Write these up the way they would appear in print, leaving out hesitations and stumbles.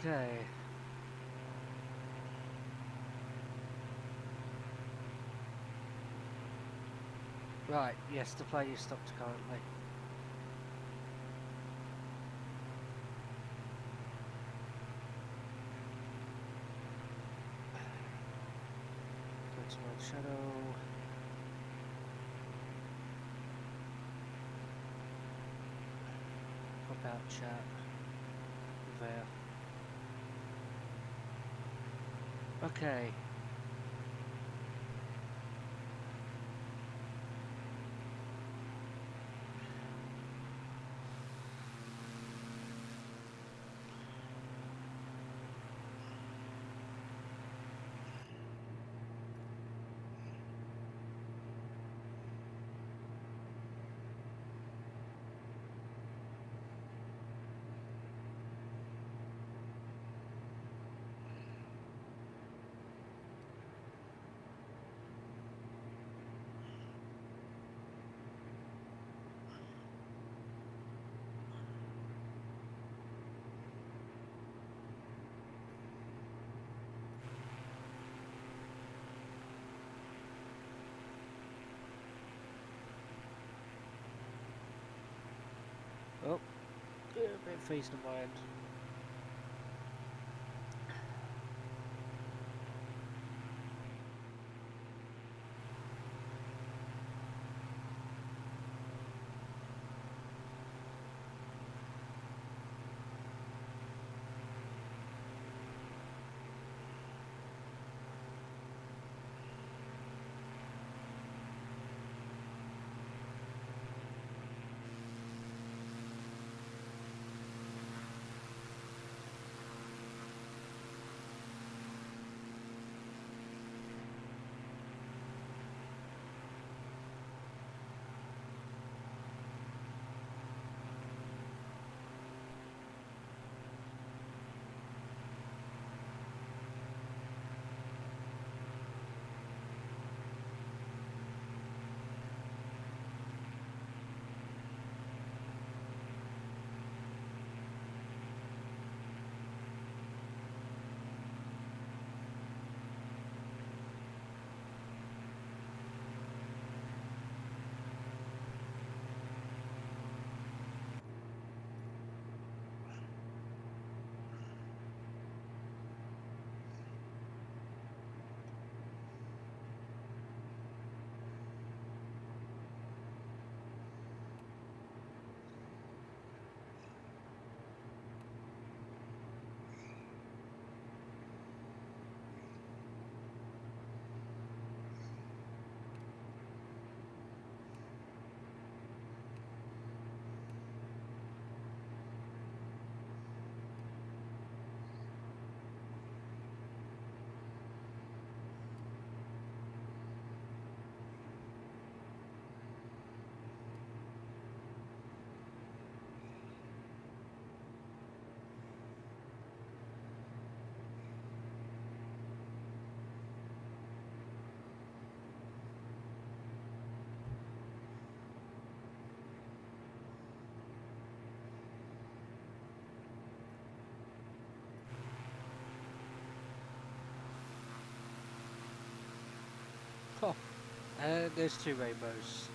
Okay. Right, yes, the plane is stopped currently. Go to my channel. Pop out chat. There. Okay. Oh, a bit of feast on my end. Oh, and there's two rainbows.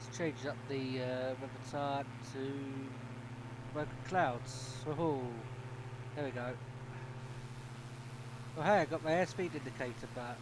Let's change up the weather type to broken clouds. Oh, there we go. Oh hey, I got my airspeed indicator back.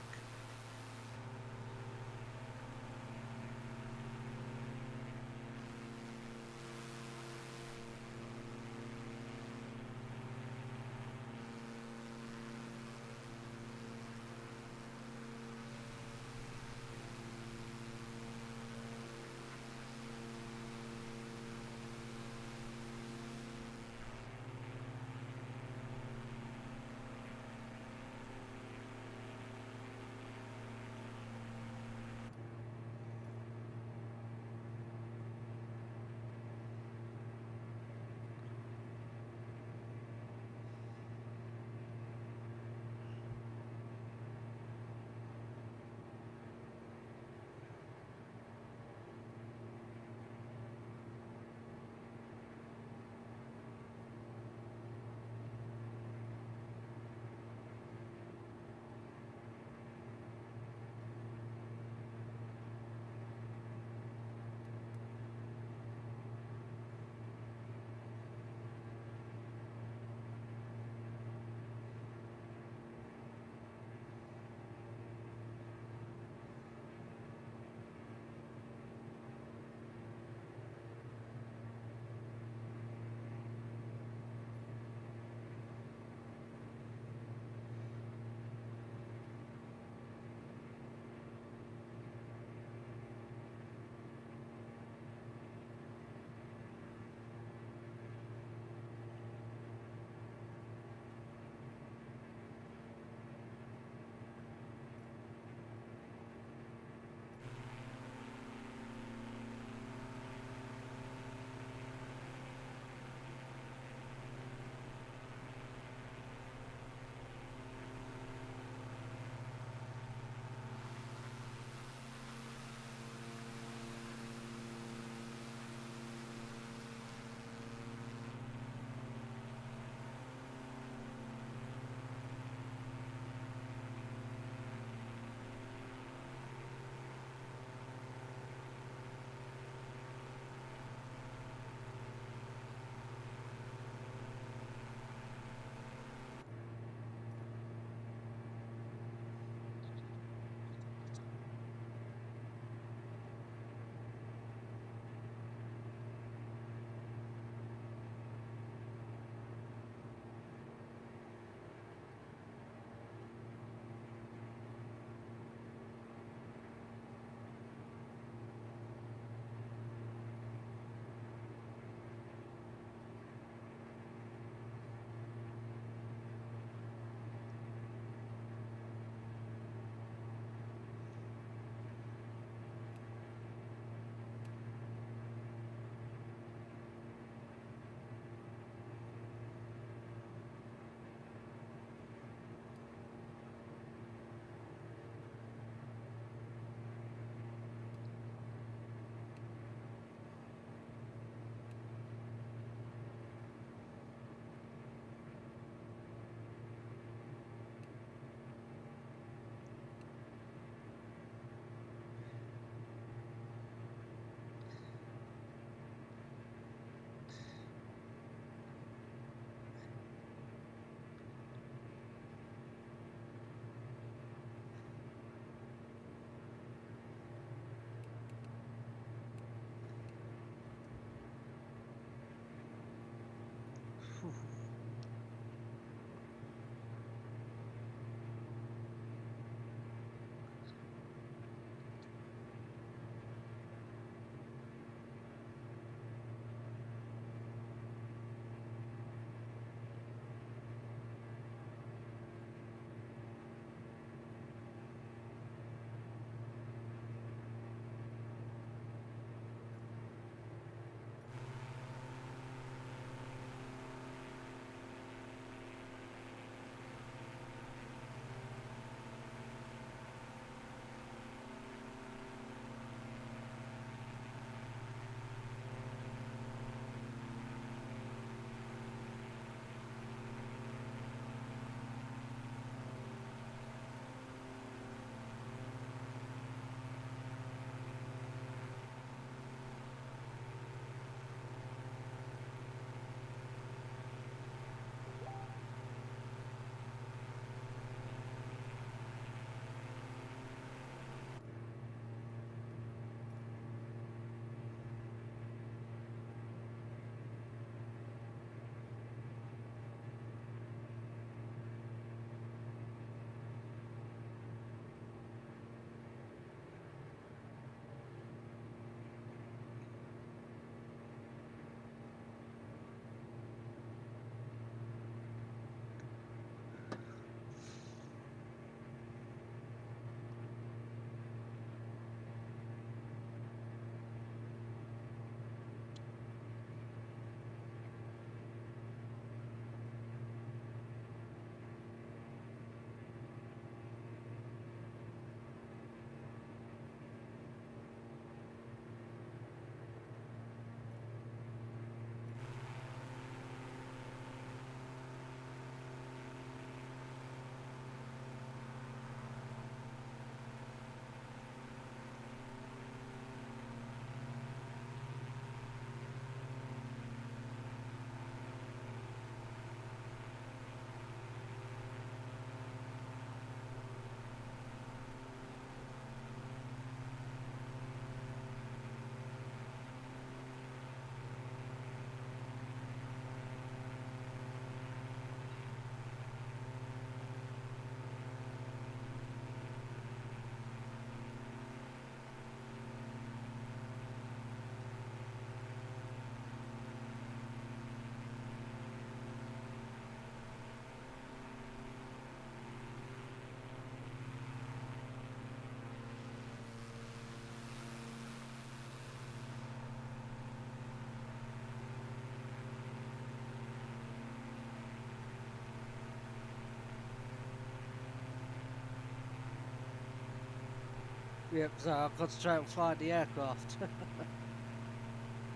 Yep, so I'll concentrate on flying the aircraft.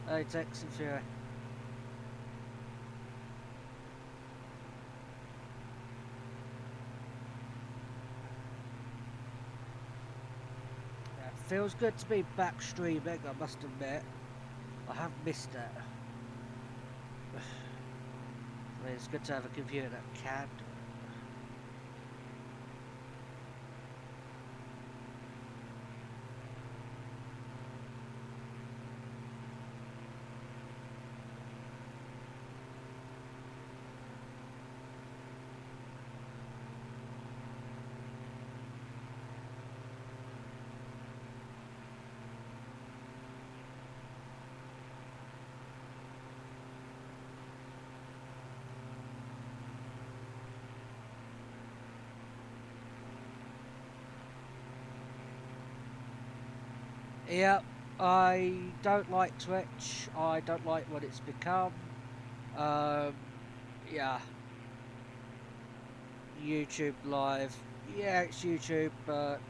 Hey, Tex and Fury. Yeah, it feels good to be back streaming, I must admit. I have missed it. I mean, it's good to have a computer that can do it. Yeah, I don't like Twitch. I don't like what it's become. Um, yeah, YouTube Live. Yeah, it's YouTube, but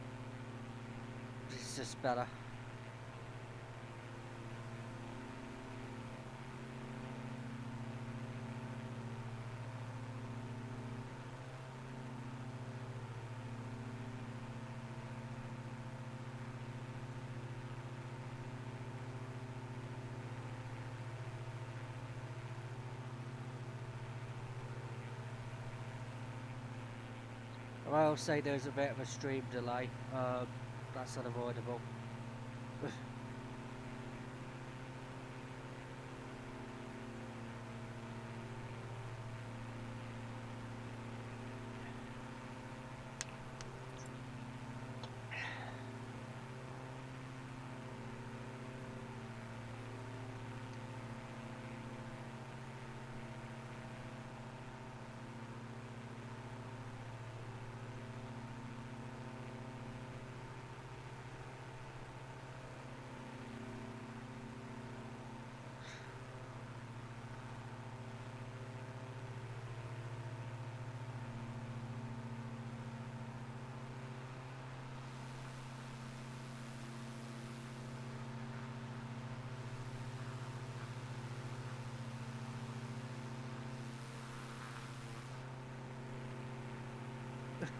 it's just better. I'll say there's a bit of a stream delay. That's unavoidable.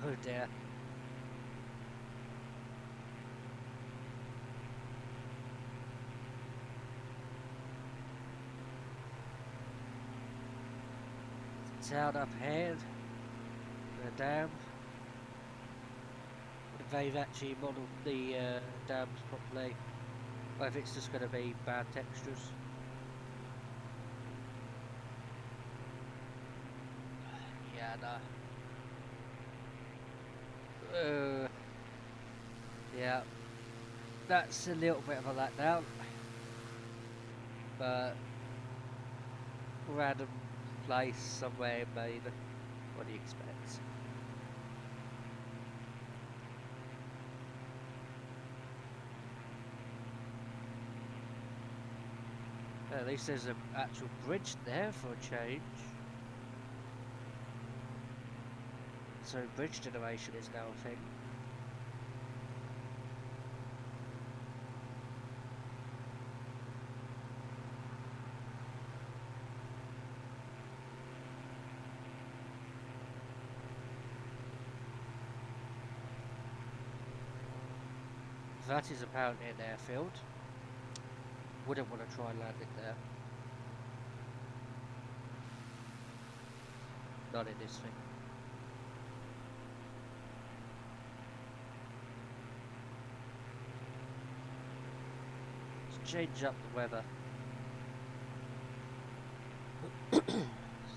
Oh dear. Town up ahead. The dam. If they've actually modelled the dams properly, or if it's just going to be bad textures. Yeah, no. Yeah, that's a little bit of a letdown, but random place somewhere in Maine. What do you expect? At least there's an actual bridge there for a change. So bridge generation is now a thing. That is apparently an airfield. Wouldn't want to try landing there. Not in this thing. Let's change up the weather. So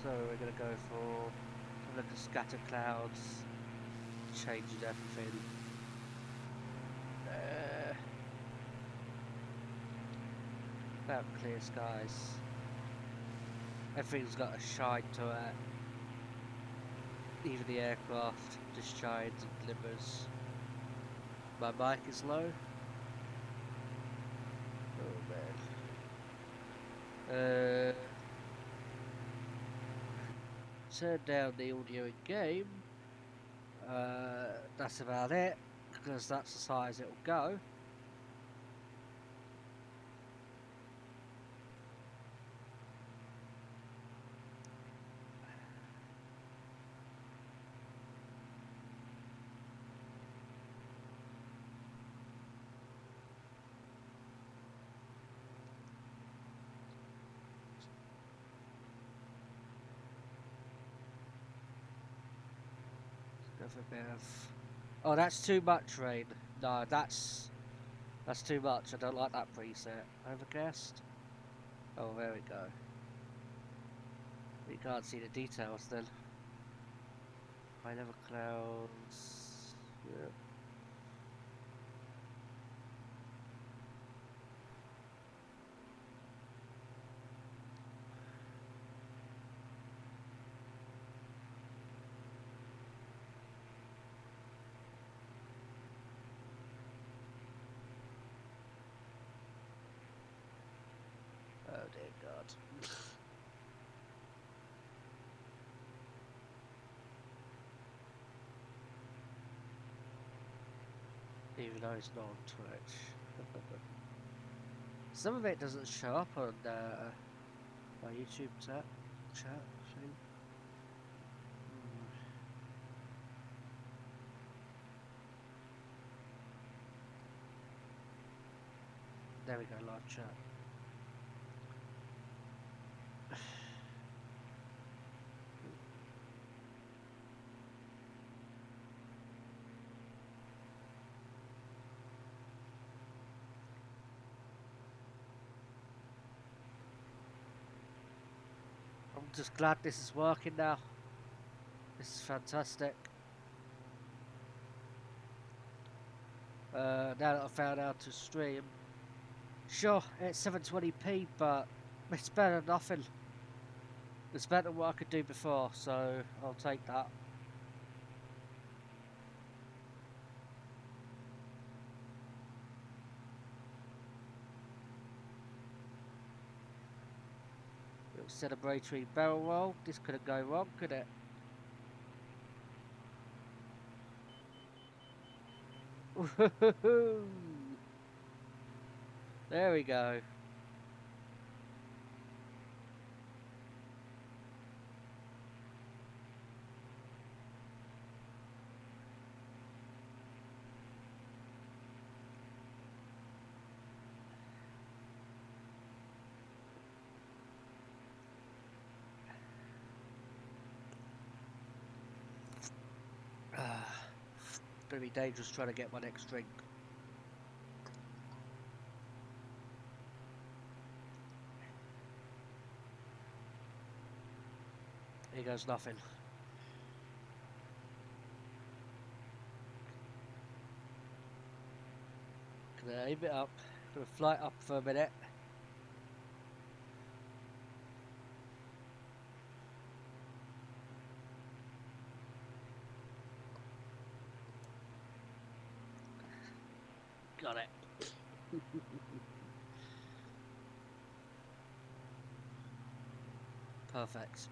we're going to go for the scatter clouds, changing everything. About clear skies. Everything's got a shine to it. Even the aircraft just shines and glimmers. My mic is low. Oh man. Turn down the audio in game. That's about it. because that's as high as it'll go. Go for a bit of... Oh, that's too much rain. No, that's too much. I don't like that preset. Overcast. Oh, there we go. You can't see the details then. High level clouds. Yeah. Oh dear God. Even though it's not on Twitch. Some of it doesn't show up on my YouTube chat thing. There we go, live chat. I'm just glad this is working now. This is fantastic. Now that I've found out to stream. Sure, it's 720p, but it's better than nothing. It's better than what I could do before, so I'll take that. Little celebratory barrel roll. This couldn't go wrong, could it? There we go. It's gonna be dangerous trying to get my next drink. Here goes nothing. Gonna aim it up. Gonna fly it up for a minute. Got it. Perfect.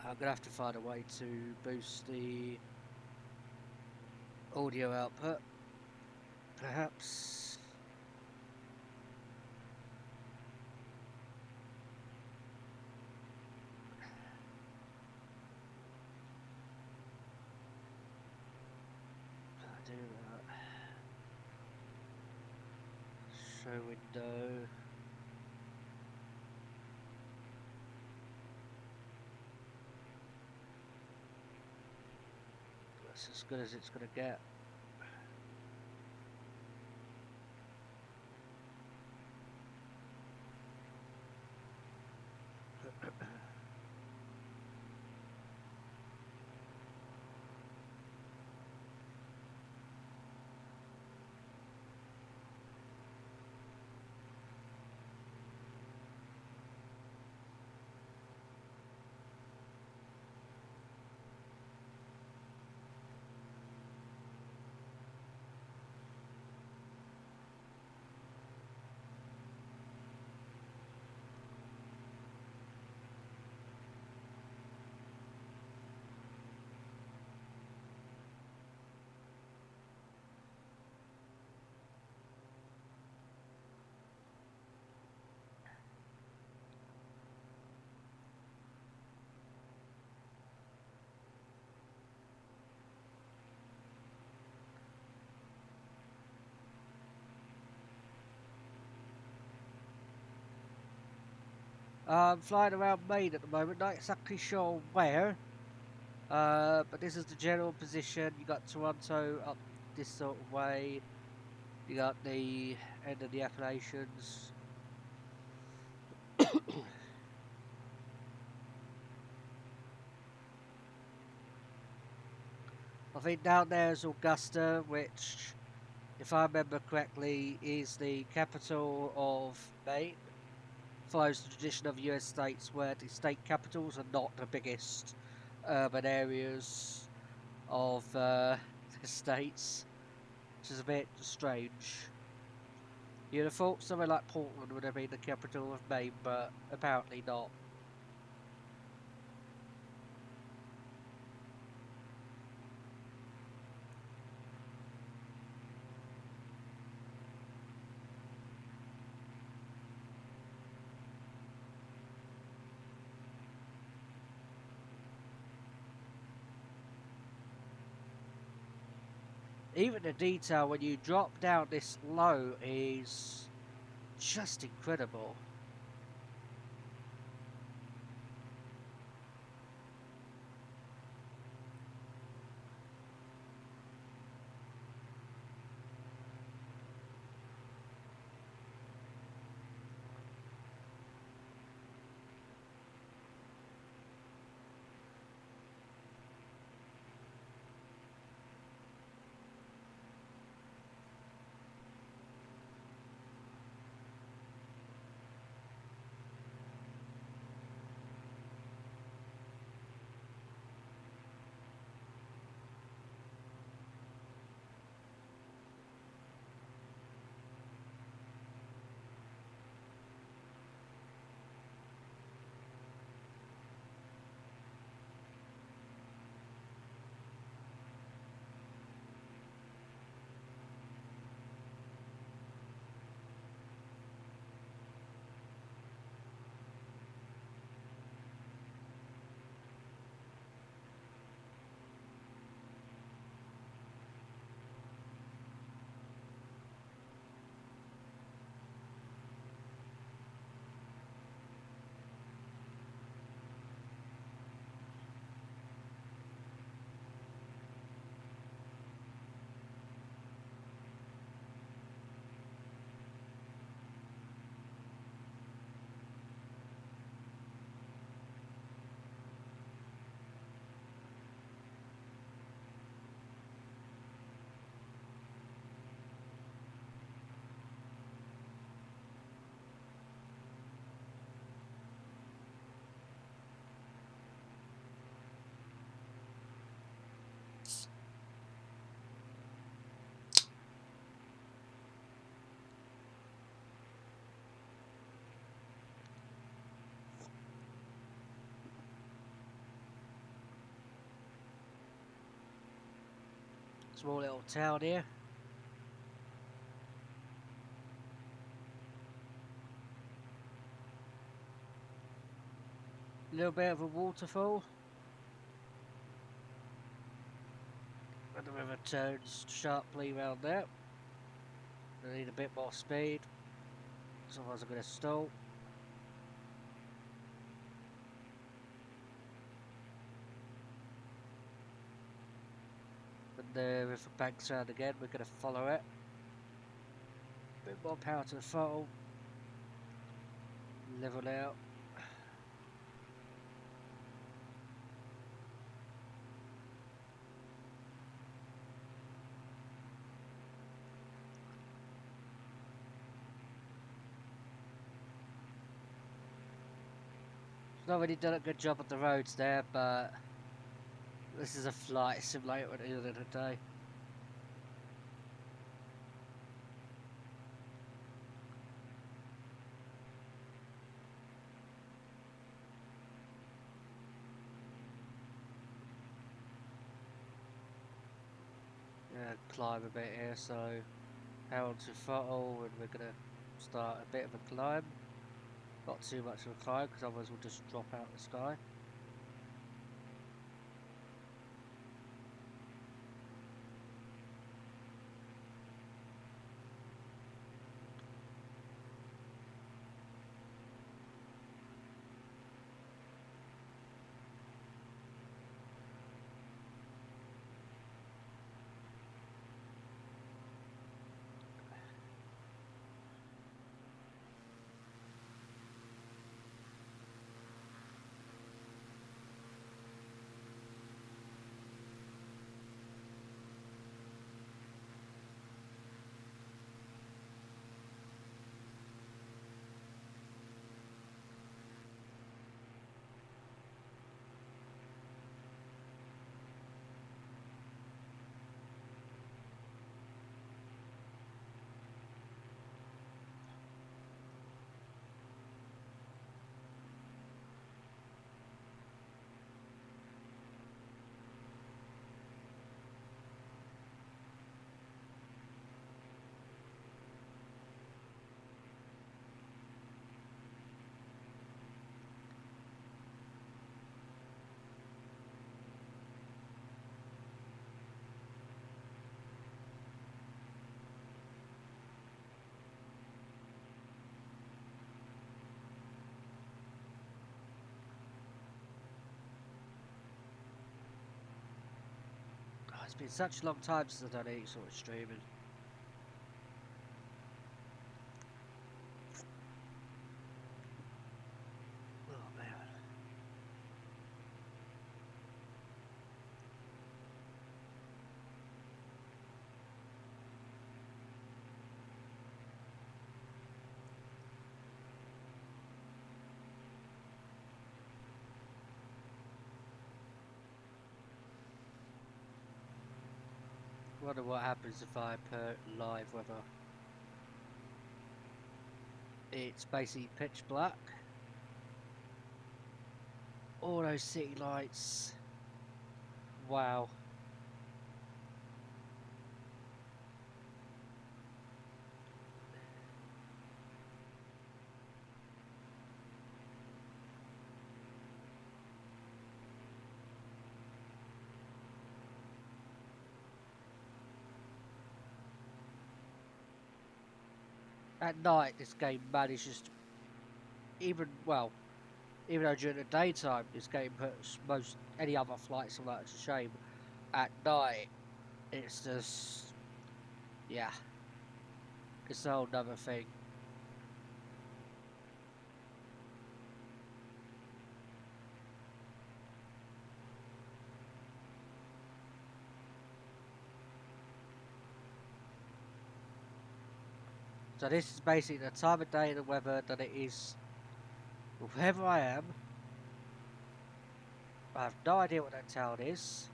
I'm gonna have to find a way to boost the audio output. Perhaps. I do that. Show window. That's as good as it's gonna get. I'm flying around Maine at the moment, not exactly sure where, but this is the general position. You got Toronto up this sort of way. You got the end of the Appalachians. I think down there is Augusta, which, if I remember correctly, is the capital of Maine. Follows the tradition of US states where the state capitals are not the biggest urban areas of the states, which is a bit strange. You'd have thought somewhere like Portland would have been the capital of Maine, but apparently not. Even the detail when you drop down this low is just incredible. Small little town here. A little bit of a waterfall. And the river turns sharply around there. I need a bit more speed, otherwise I'm going to stall. And the river banks around again, we're going to follow it. A bit more power to the throttle. Level out. Not really done a good job on the roads there, but this is a flight simulator at the end of the day. Yeah, climb a bit here, so power to throttle, and we're gonna start a bit of a climb. Not too much of a climb, because otherwise we'll just drop out the sky. It's been such a long time since I've done any sort of streaming. Oh man. Wonder what happens if I put live weather. It's basically pitch black. All those city lights. Wow. At night, this game manages to, even though during the daytime this game puts most any other flights on that to shame. At night, it's just, yeah, it's a whole other thing. So this is basically the time of day and the weather that it is wherever I am. I have no idea what that town is,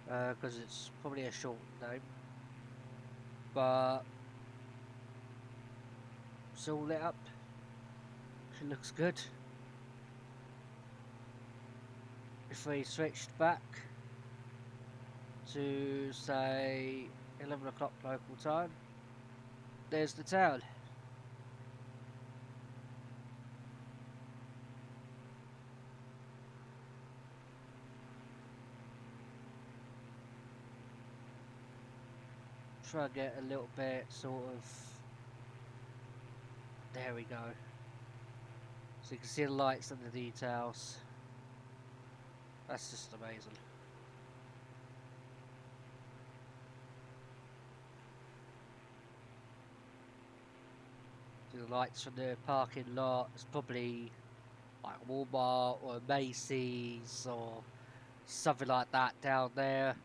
because it's probably a short name, but it's all lit up. It looks good. If we switched back to, say, 11 o'clock local time, there's the town. Try and get a little bit sort of, there we go, so you can see the lights and the details. That's just amazing. See the lights from the parking lot. It's probably like Walmart or Macy's or something like that down there.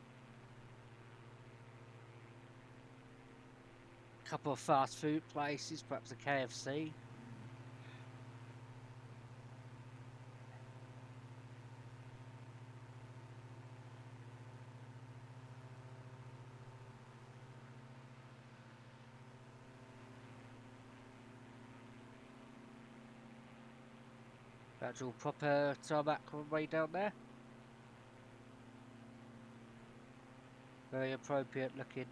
A couple of fast food places, perhaps a KFC. Actual proper tarmac runway down there. Very appropriate looking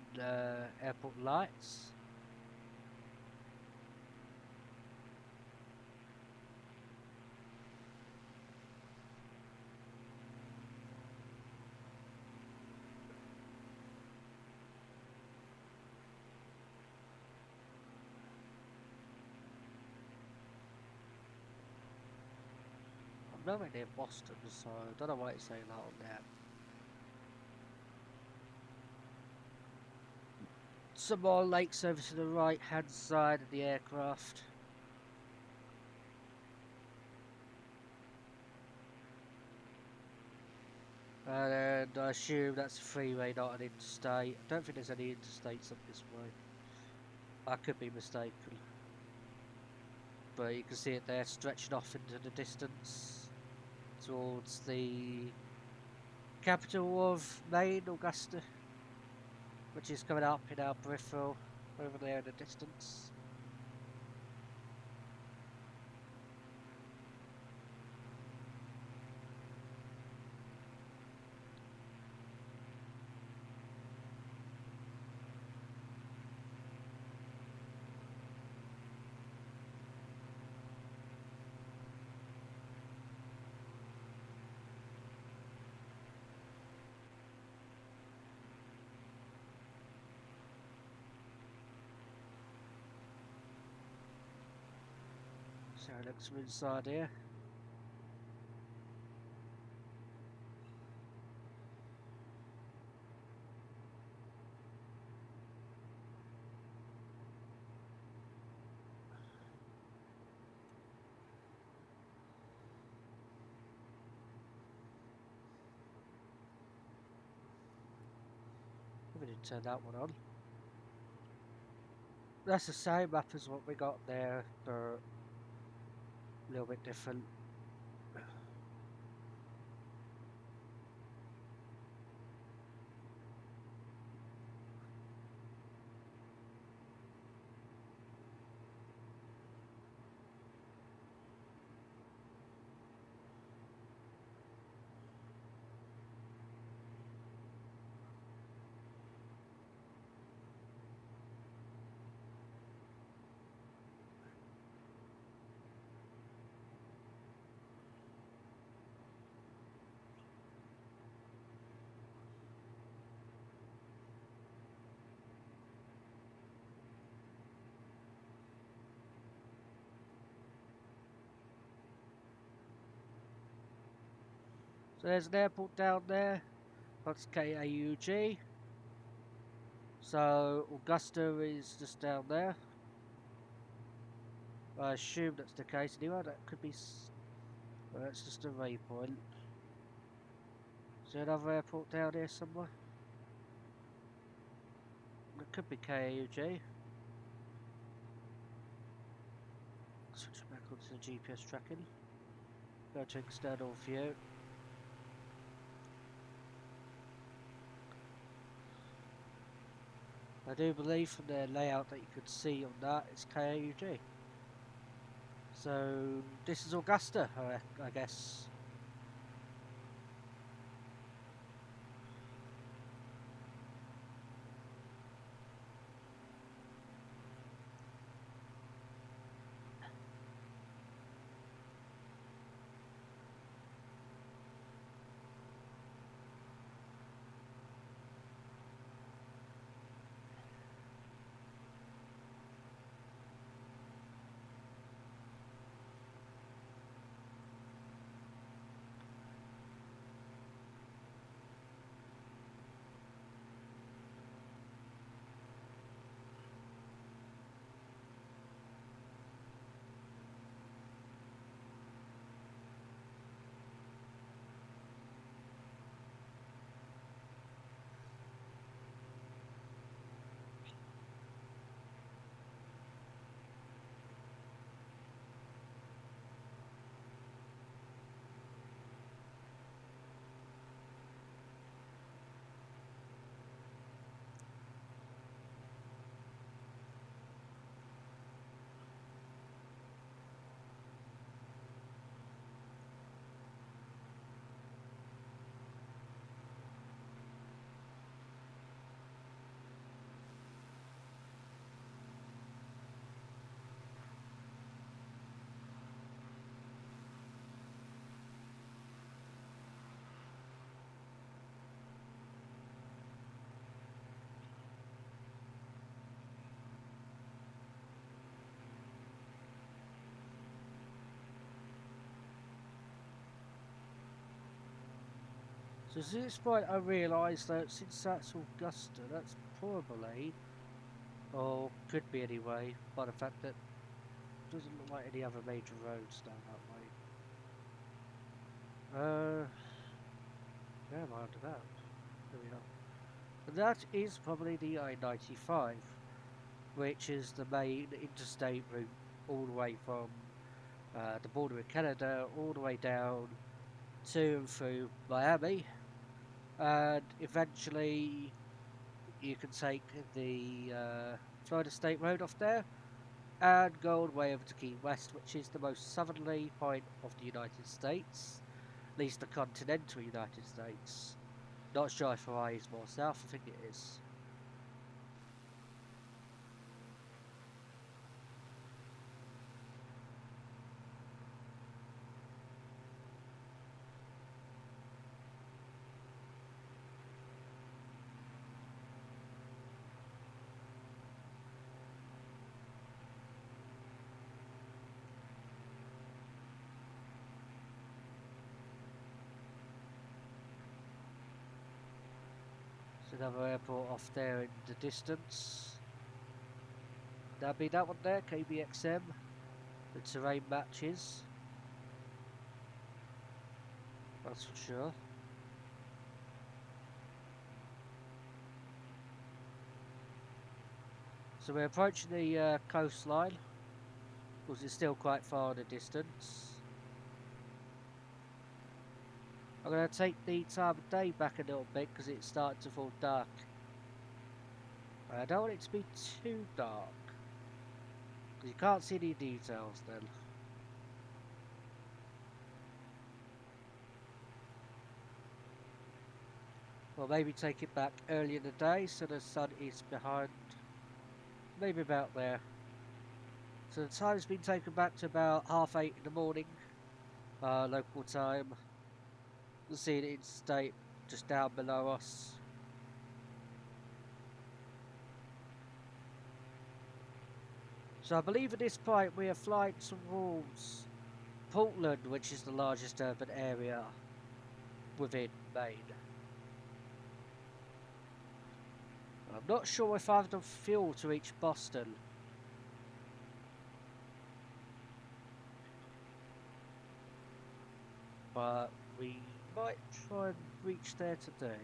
airport lights. I'm nowhere near Boston, so I don't know why it's saying that on there. Some more lakes over to the right hand side of the aircraft. And I assume that's a freeway, not an interstate. I don't think there's any interstates up this way. I could be mistaken. But you can see it there stretching off into the distance towards the capital of Maine, Augusta, which is coming up in our peripheral over there in the distance. So it looks from inside here. We didn't turn that one on. That's the same map as what we got there, but a little bit different. So there's an airport down there. That's KAUG. So Augusta is just down there. I assume that's the case anyway. That could be. Well, that's just a waypoint. Is there another airport down here somewhere? It could be KAUG. Switch back onto the GPS tracking. Go to external view. I do believe from the layout that you could see on that it's KAUG. So this is Augusta, I guess. So at this point I realise that since that's Augusta, that's probably, or could be anyway, by the fact that it doesn't look like any other major roads down that way. Where am I under that? There we are. And that is probably the I-95, which is the main interstate route all the way from the border with Canada all the way down to and through Miami, and eventually you can take the Florida State Road off there and go all the way over to Key West, which is the most southerly point of the United States, at least the continental United States. Not sure if Hawaii is more south, I think it is. There's another airport off there in the distance. That'd be that one there, KBXM. The terrain matches. That's for sure. So we're approaching the coastline, because it's still quite far in the distance. I'm going to take the time of day back a little bit because it's starting to fall dark. I don't want it to be too dark, because you can't see any details then. Well, maybe take it back early in the day so the sun is behind, maybe about there. So the time's been taken back to about 8:30 in the morning, local time. You'll see it in state just down below us. So I believe at this point we are flying towards Portland, which is the largest urban area within Maine. I'm not sure if I have enough fuel to reach Boston. But we might try and reach there today.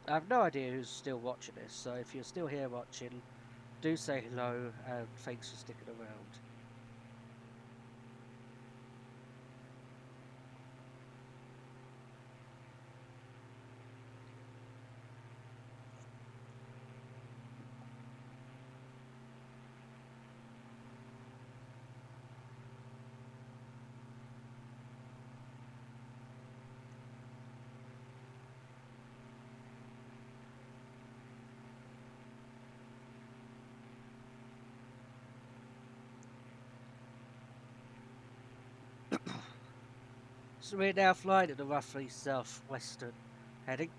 I have no idea who's still watching this, so if you're still here watching, do say hello and thanks for sticking around. So we're now flying at a roughly southwestern heading.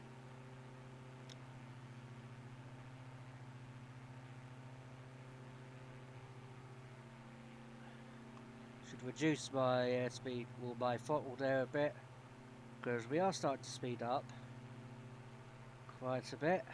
Should reduce my airspeed or my throttle there a bit, because we are starting to speed up quite a bit.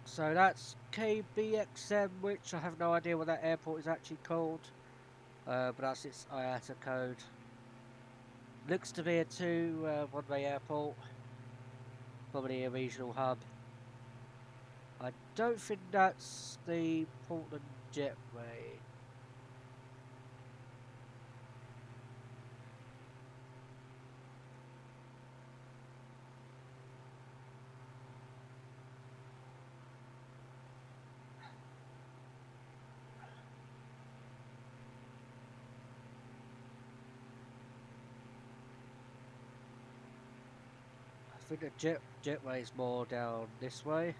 So that's KBXM, which I have no idea what that airport is actually called, but that's its IATA code. Looks to be a one-way airport, probably a regional hub. I don't think that's the Portland Jetway. I think the Jetway is more down this way.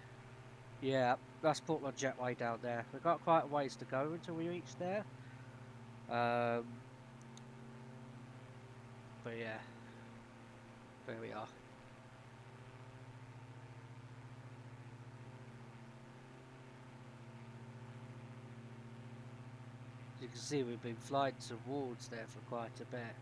Yeah, that's Portland Jetway down there. We've got quite a ways to go until we reach there. But yeah, there we are. As you can see, we've been flying towards there for quite a bit.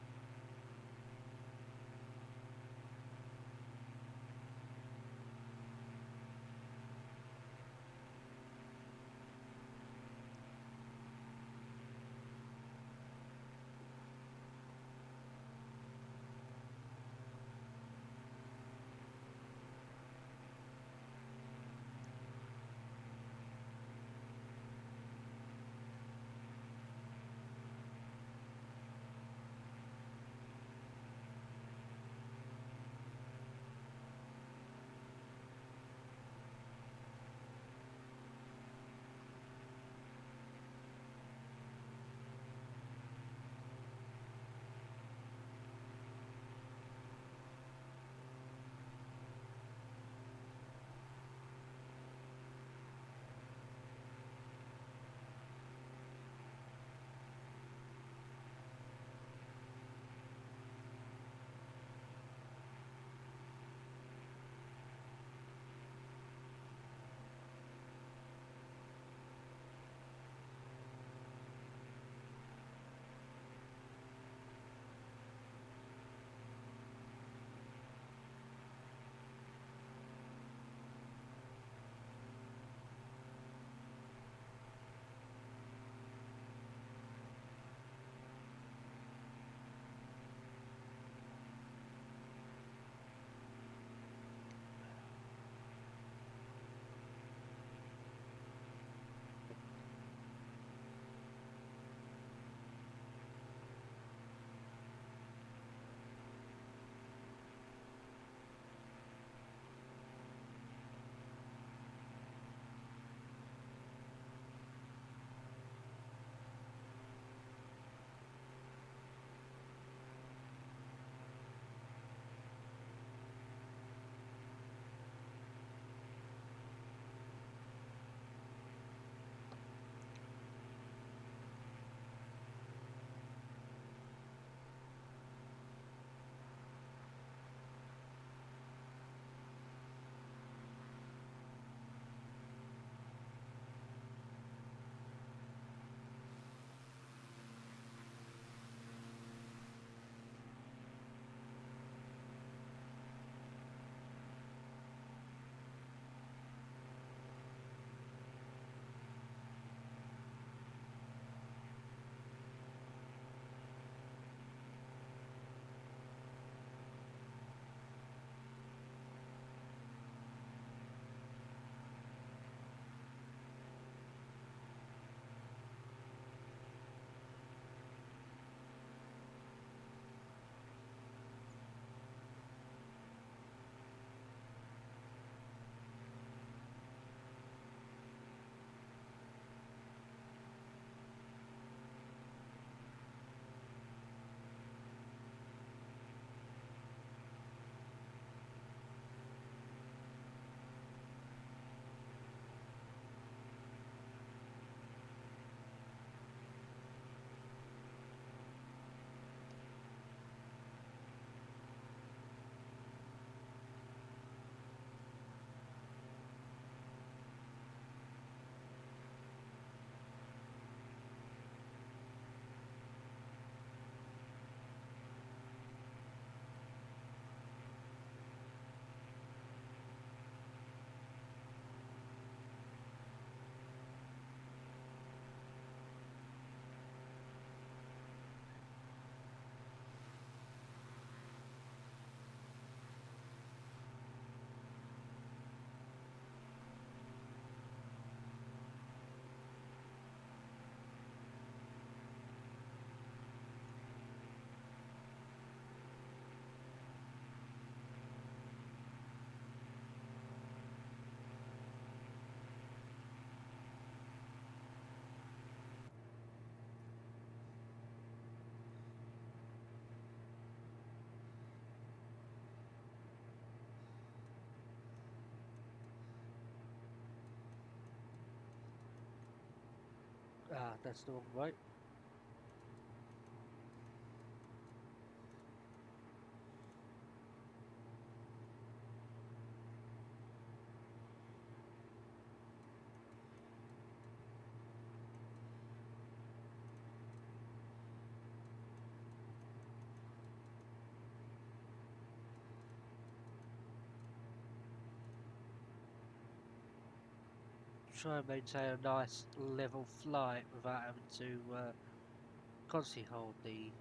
that's the wrong way. Try and maintain a nice level flight without having to constantly hold the.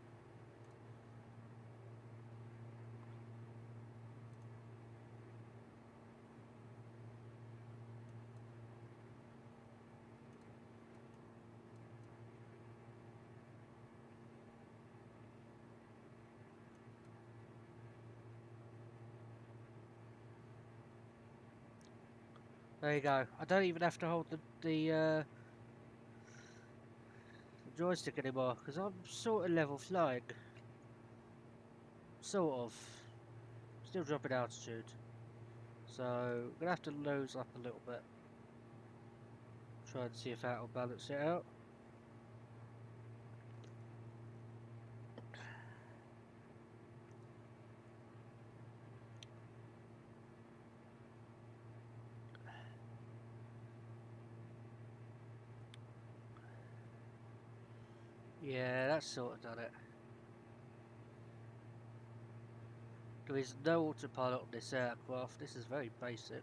There you go. I don't even have to hold the joystick anymore because I'm sort of level flying. Sort of. Still dropping altitude. So I'm gonna have to nose up a little bit. Try and see if that'll balance it out. Yeah, that's sort of done it. There is no autopilot on this aircraft. This is very basic.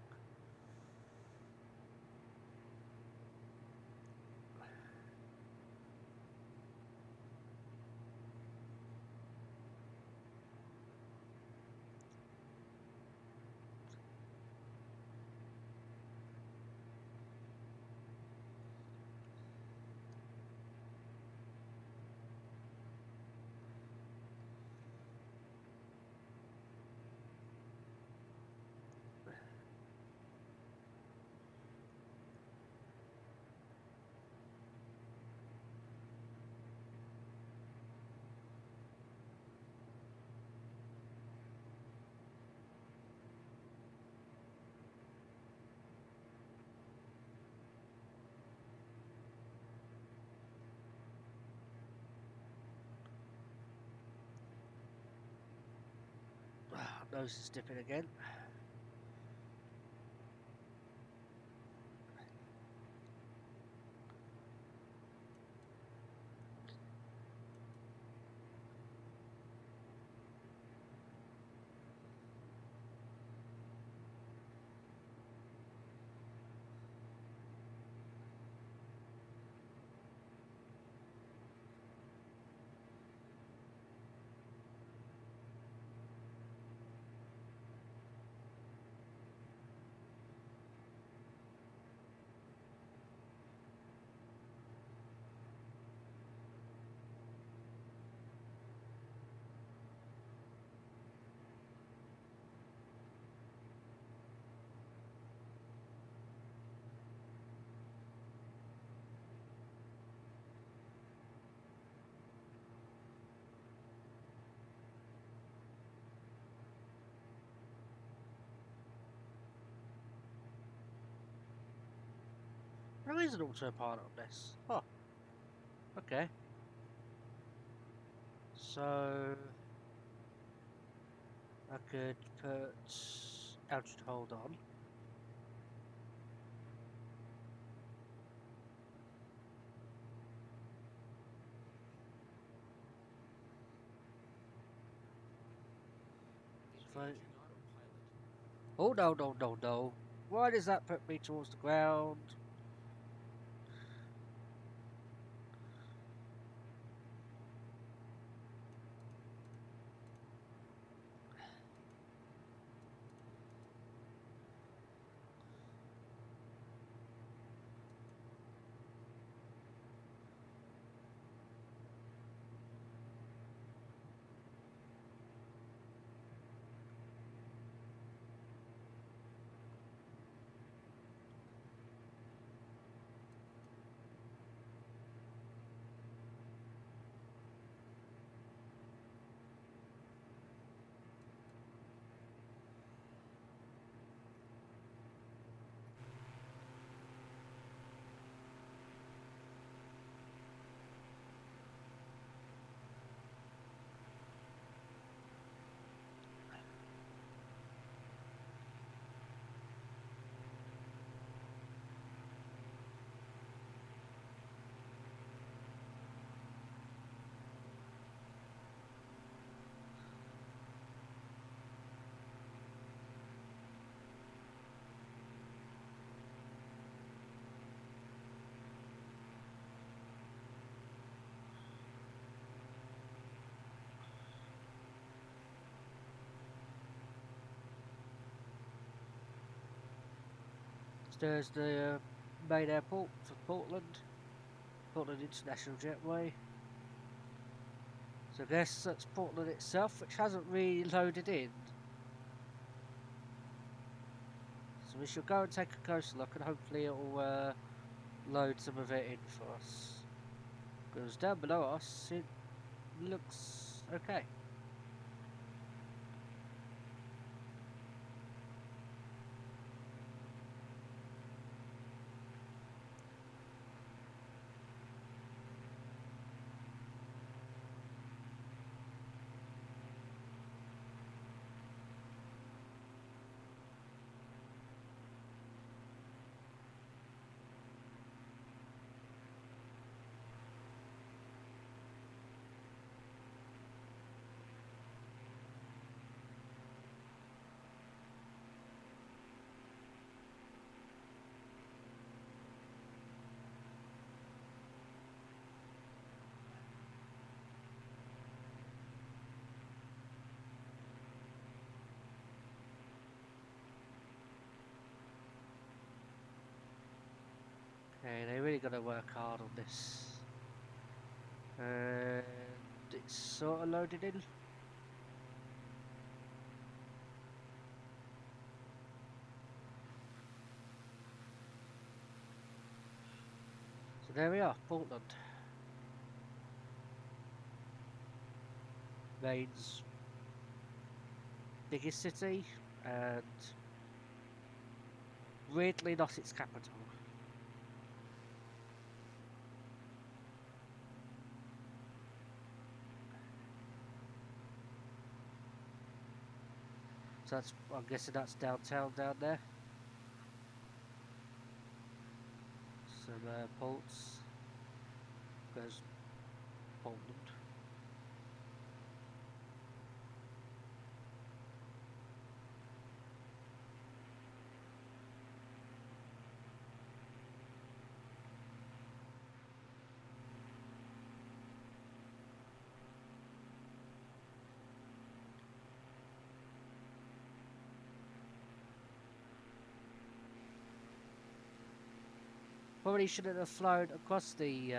Nose is dipping again. There is an autopilot on this. Oh, okay. So I could put altitude hold on. Oh no no no no! Why does that put me towards the ground? There's the main airport for Portland, Portland International Jetway. So I guess that's Portland itself, which hasn't really loaded in. So we shall go and take a closer look, and hopefully it'll load some of it in for us. Because down below us, it looks okay. Okay, they really got to work hard on this. And it's sort of loaded in. So there we are, Portland. Maine's biggest city, and weirdly not its capital. So that's, I'm guessing that's downtown down there. Some ports. Goes Portland. Probably shouldn't have flown across the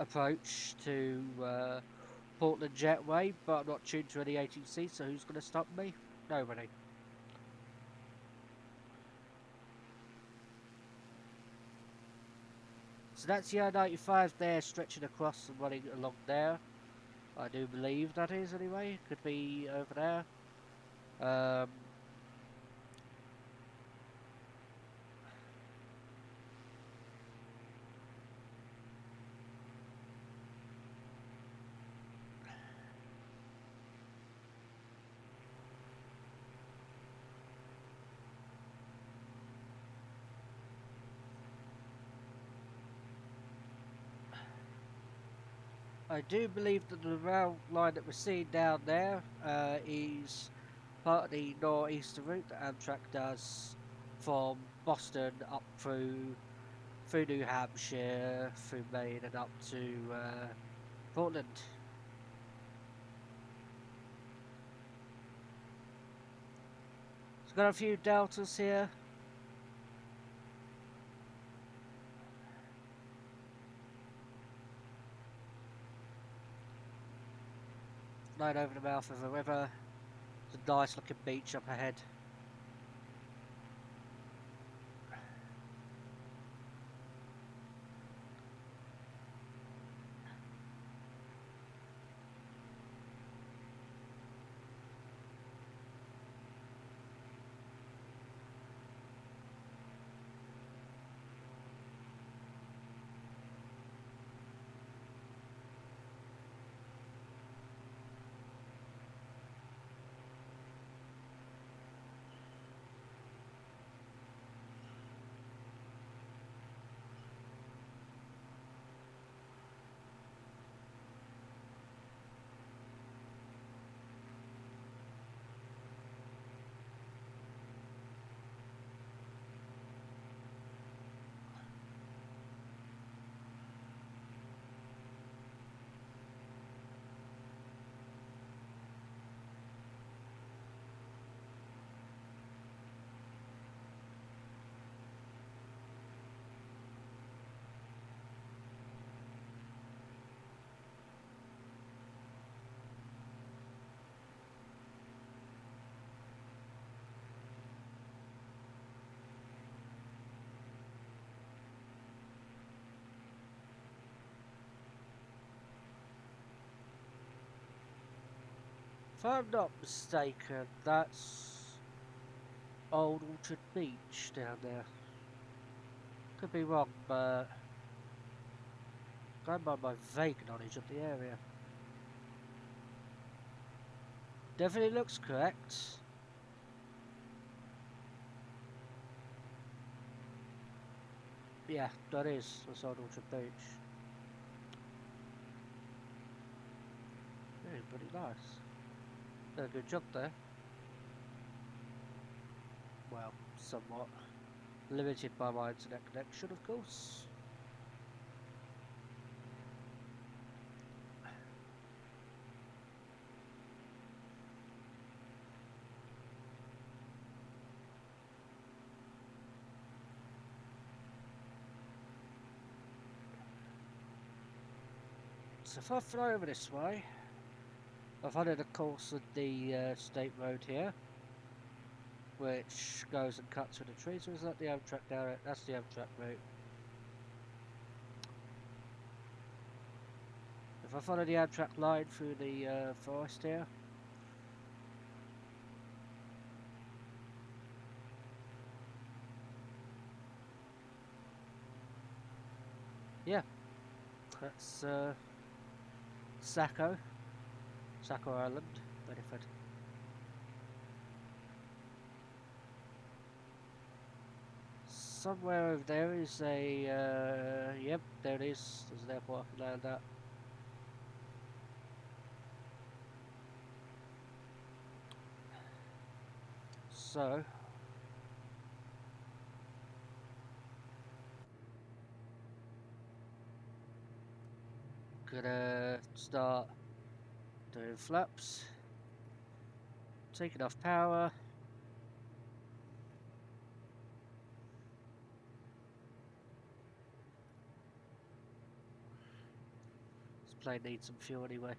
approach to Portland Jetway, but I'm not tuned to any agency, so who's going to stop me? Nobody. So that's the I-95 there, stretching across and running along there. I do believe that is, anyway. Could be over there. I do believe that the rail line that we're seeing down there is part of the northeastern route that Amtrak does from Boston up through New Hampshire, through Maine, and up to Portland. So got a few deltas here. Right over the mouth of the river. There's a nice looking beach up ahead. I'm not mistaken, that's Old Orchard Beach down there. Could be wrong, but going by my vague knowledge of the area. Definitely looks correct. Yeah, that is. That's Old Orchard Beach. Yeah, pretty nice. Did a good job there. Well, somewhat. Limited by my internet connection, of course. So if I fly over this way, I've followed the course of the state road here, which goes and cuts through the trees. Or is that the Amtrak direct? That's the Amtrak route. If I follow the Amtrak line through the forest here, yeah, that's Sacco Island, Bedford. Somewhere over there is a, yep, there it is. There's an airport I can land at. So, gonna start doing flaps, taking off power. This plane needs some fuel anyway.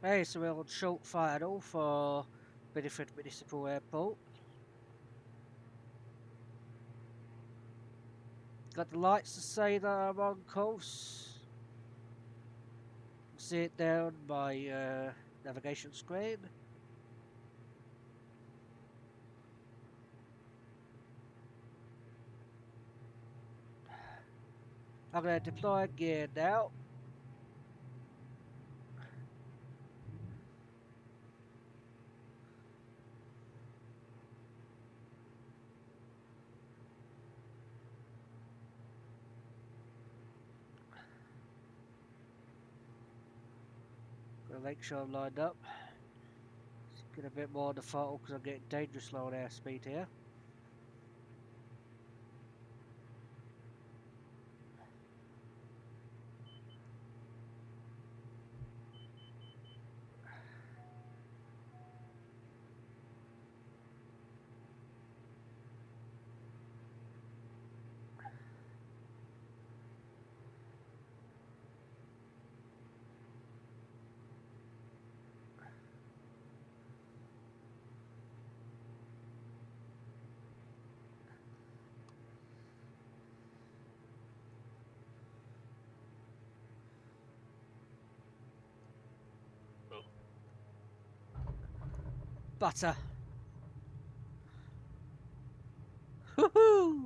Hey, so we're on short final for Bedford Municipal Airport. Got the lights to say that I'm on course. See it there on my navigation screen. I'm going to deploy gear now. Gonna make sure I'm lined up. Get a bit more on the throttle because I'm getting dangerous low on airspeed here. Butter. Woohoo!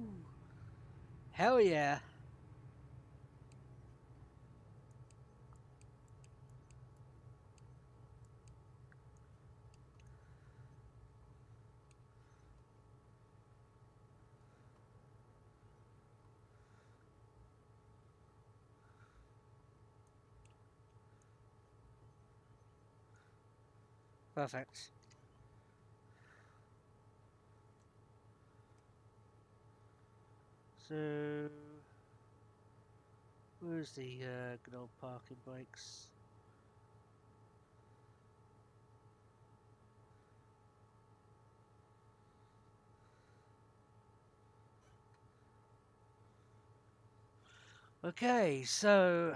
Hell yeah. Perfect. So, where's the good old parking brakes? Okay, so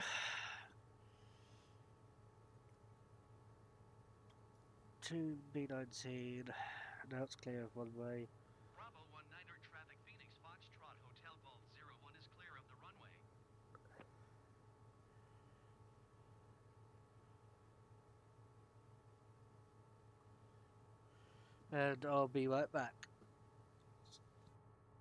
2B19. Now it's clear of one way. Bravo 19er traffic Phoenix Foxtrot Hotel Golf 01 is clear of the runway. And I'll be right back. Just this one, so.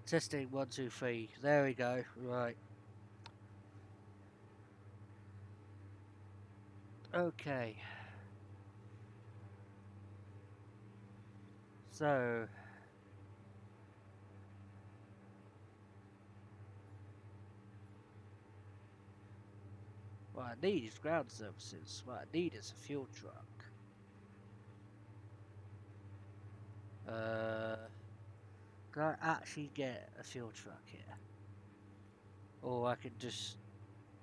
Testing 1, 2, 3. There we go. Right. Okay. So. What I need is ground services. What I need is a fuel truck. Can I actually get a fuel truck here? Or I can just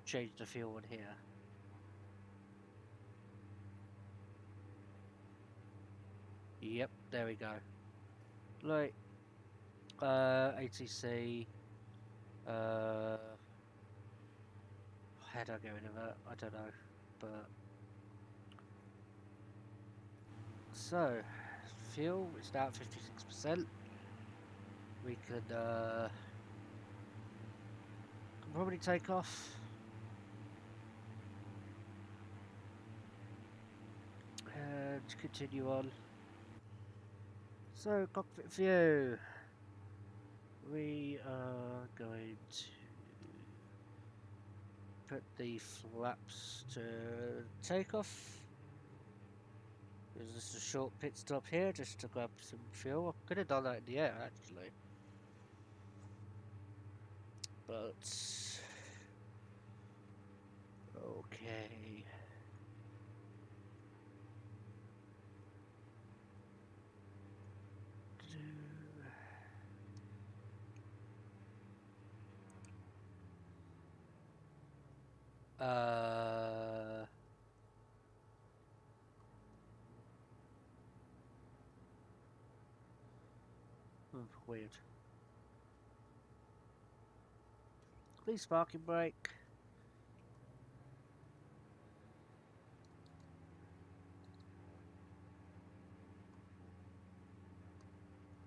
change the fuel in here. Yep, there we go. Like, ATC, how do I get rid of it? I don't know, but... So, fuel is now at 56%. We could, probably take off. And continue on. So, cockpit view. We are going to put the flaps to takeoff. There's just a short pit stop here just to grab some fuel. I could have done that in the air actually. But okay. Uh Weird. Please parking brake.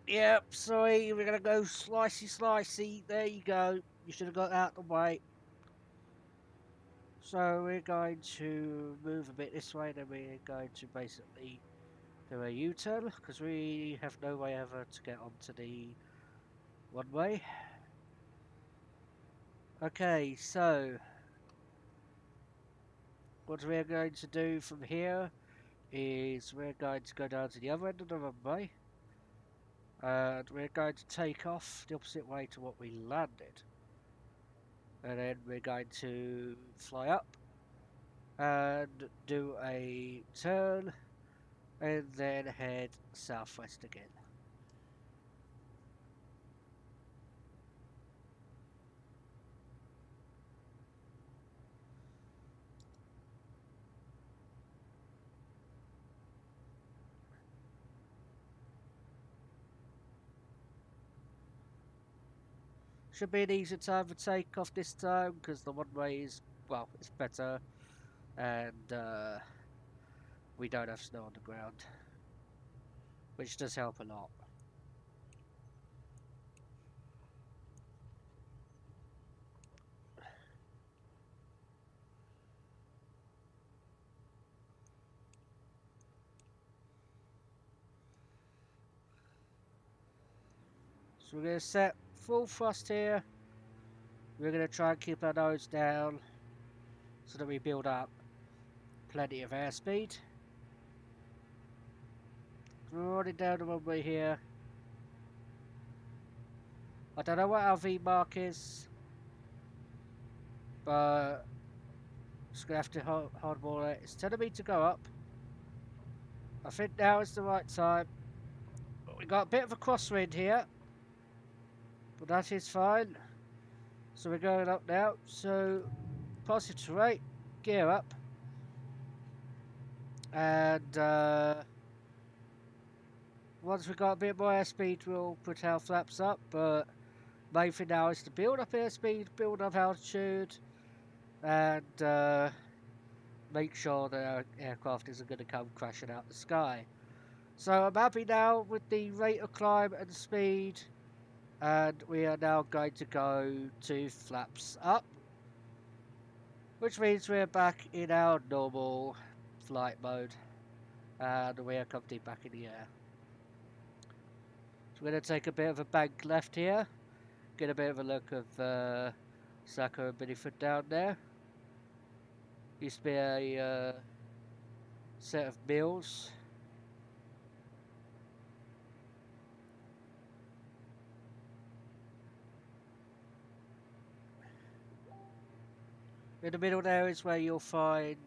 Yep, sorry, we're gonna go slicey. There you go. You should have got out the way. So we're going to move a bit this way, then we're going to basically do a U-turn, because we have no way ever to get onto the one-way. Okay, so what we're going to do from here is we're going to go down to the other end of the runway, and we're going to take off the opposite way to what we landed. And then we're going to fly up and do a turn and then head southwest again. Should be an easier time for takeoff this time because the one way is, well, it's better and we don't have snow on the ground, which does help a lot. So we're going to set full thrust here. We're going to try and keep our nose down so that we build up plenty of airspeed. We're running down the runway here. I don't know what our V mark is, but just going to have to hardball it. It's telling me to go up. I think now is the right time. We got a bit of a crosswind here, but that is fine. So we're going up now. So positive to right, gear up, and once we've got a bit more airspeed, we'll put our flaps up. But main thing now is to build up airspeed, build up altitude, and make sure that our aircraft isn't going to come crashing out the sky. So I'm happy now with the rate of climb and speed, and we are now going to go to flaps up, which means we're back in our normal flight mode, and we are coming back in the air. So we're going to take a bit of a bank left here, get a bit of a look of Saka and Binnyfoot down there. Used to be a set of mills. In the middle there is where you'll find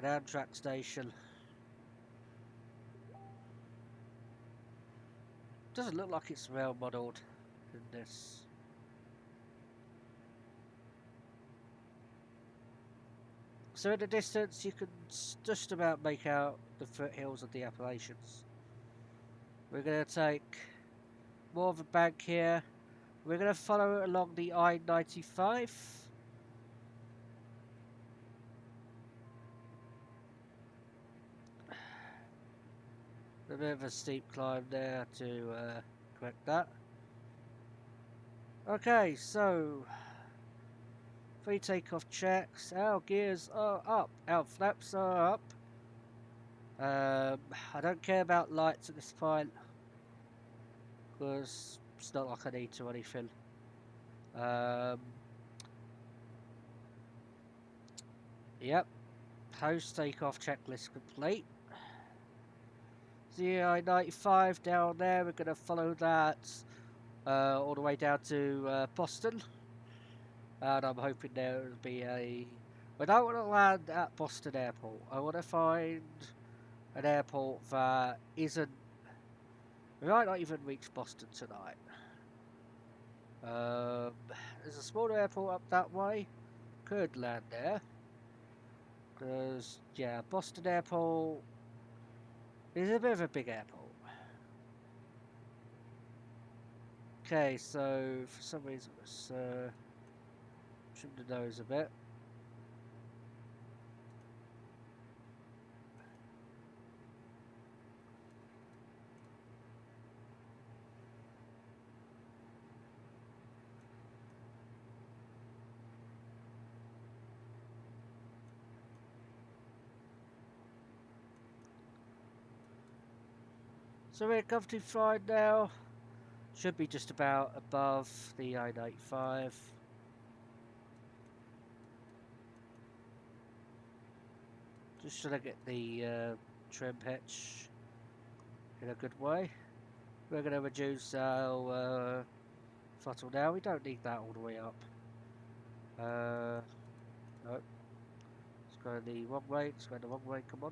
an Amtrak station. Doesn't look like it's well modelled in this. So in the distance you can just about make out the foothills of the Appalachians. We're going to take more of a bank here. We're going to follow it along the I-95. A bit of a steep climb there to correct that. Okay, so 3 takeoff checks. Our gears are up. Our flaps are up. I don't care about lights at this point because it's not like I need to or anything. Yep. Host takeoff checklist complete. The I-95 down there, we're going to follow that all the way down to Boston. And I'm hoping there will be a... I don't want to land at Boston Airport. I want to find an airport that isn't... We might not even reach Boston tonight. There's a smaller airport up that way. Could land there. Because, yeah, Boston Airport is a bit of a big airport. Okay, so for some reason it's Trim the nose a bit. So we're comfortably fine now. Should be just about above the 985. Just trying to get the trim pitch in a good way. We're going to reduce our throttle now. We don't need that all the way up. No. Let's go the wrong way. Let's go the wrong way. Come on.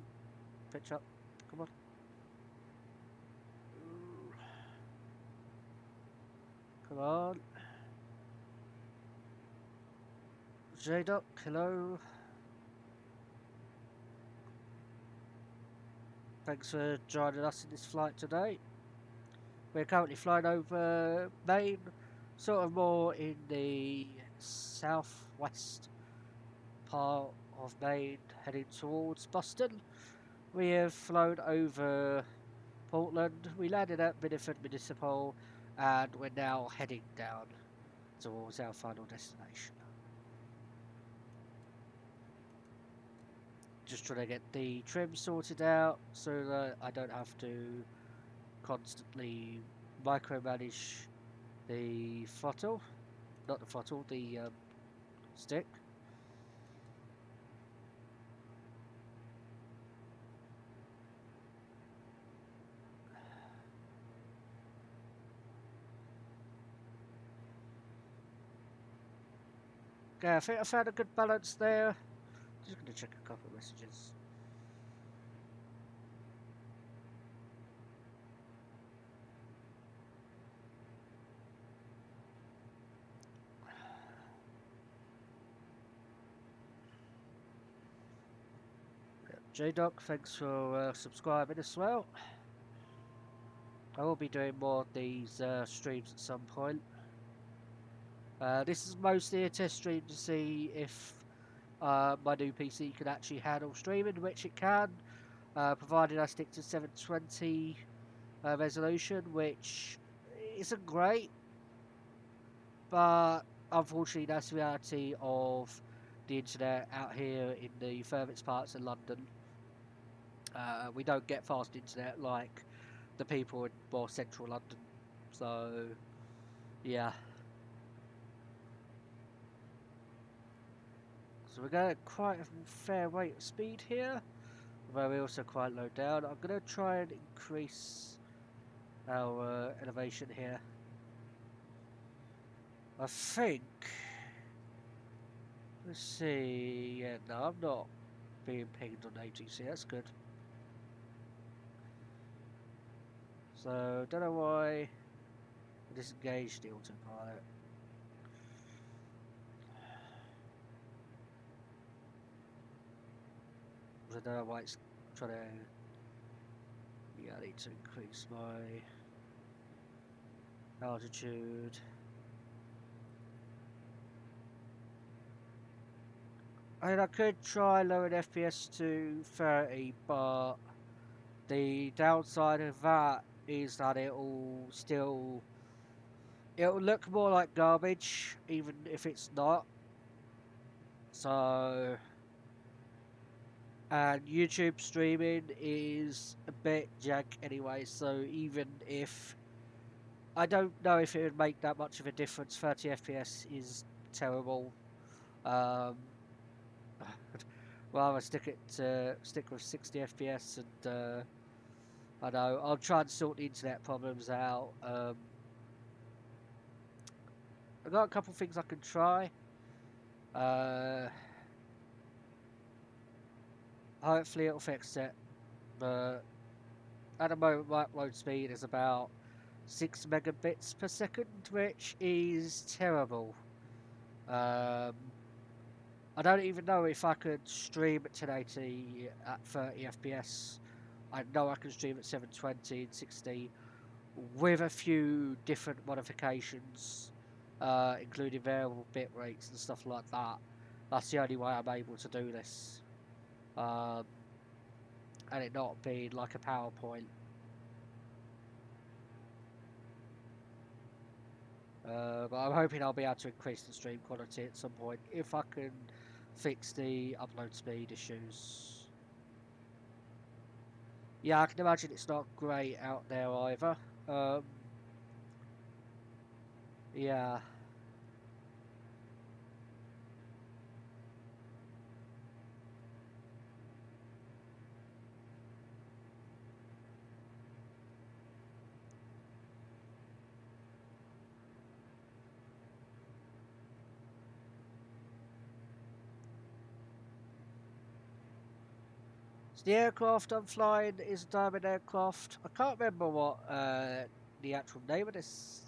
Pitch up. Come on. Come on. J-Duck, hello. Thanks for joining us in this flight today. We're currently flying over Maine, sort of more in the southwest part of Maine, heading towards Boston. We have flown over Portland. We landed at Biddeford Municipal, and we're now heading down towards our final destination. Just trying to get the trim sorted out so that I don't have to constantly micromanage the throttle, not the throttle, the stick. Okay, I think I found a good balance there. Just going to check a couple of messages. J-Doc, thanks for subscribing as well. I will be doing more of these streams at some point. This is mostly a test stream to see if my new PC can actually handle streaming, which it can, provided I stick to 720 resolution, which isn't great, but unfortunately that's the reality of the internet out here in the furthest parts of London. We don't get fast internet like the people in more central London, so yeah. So we're going at quite a fair rate of speed here, although we're also quite low down. I'm going to try and increase our elevation here. I think, let's see, yeah, no, I'm not being pinged on ATC, that's good. So, don't know why I disengaged the autopilot. I don't know why it's trying to, yeah, I need to increase my altitude. I mean, I could try lowering FPS to 30, but the downside of that is that it'll look more like garbage, even if it's not. So, and YouTube streaming is a bit jank anyway, so even if, I don't know if it would make that much of a difference. 30 FPS is terrible. Rather stick with 60 FPS, and I know I'll try and sort the internet problems out. I've got a couple of things I can try. Hopefully it'll fix it, but at the moment my upload speed is about 6 megabits per second, which is terrible. I don't even know if I could stream at 1080 at 30 FPS. I know I can stream at 720 and 60 with a few different modifications. including variable bit rates and stuff like that. That's the only way I'm able to do this. And it not being like a PowerPoint. But I'm hoping I'll be able to increase the stream quality at some point if I can fix the upload speed issues. Yeah, I can imagine it's not great out there either. Yeah. So the aircraft I'm flying is a Diamond aircraft. I can't remember what the actual name of this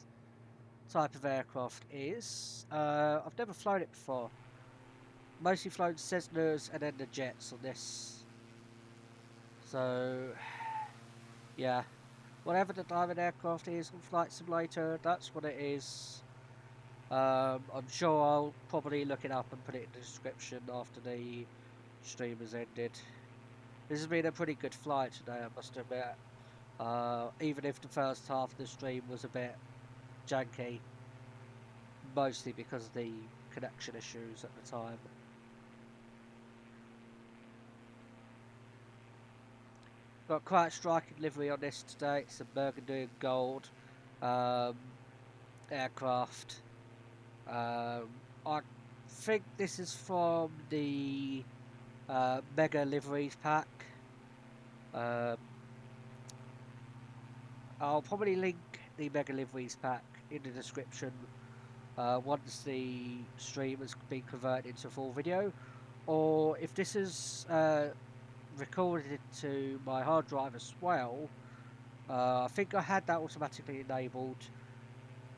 type of aircraft is. I've never flown it before. Mostly flown Cessnas and then the jets on this. So, yeah. Whatever the Diamond aircraft is on Flight Simulator, that's what it is. I'm sure I'll probably look it up and put it in the description after the stream has ended. This has been a pretty good flight today, I must admit. Even if the first half of the stream was a bit janky, mostly because of the connection issues at the time. Got quite a striking livery on this today. It's a burgundy and gold aircraft. I think this is from the Mega Liveries pack. I'll probably link the Mega Liveries pack in the description once the stream has been converted into a full video, or if this is recorded to my hard drive as well. I think I had that automatically enabled.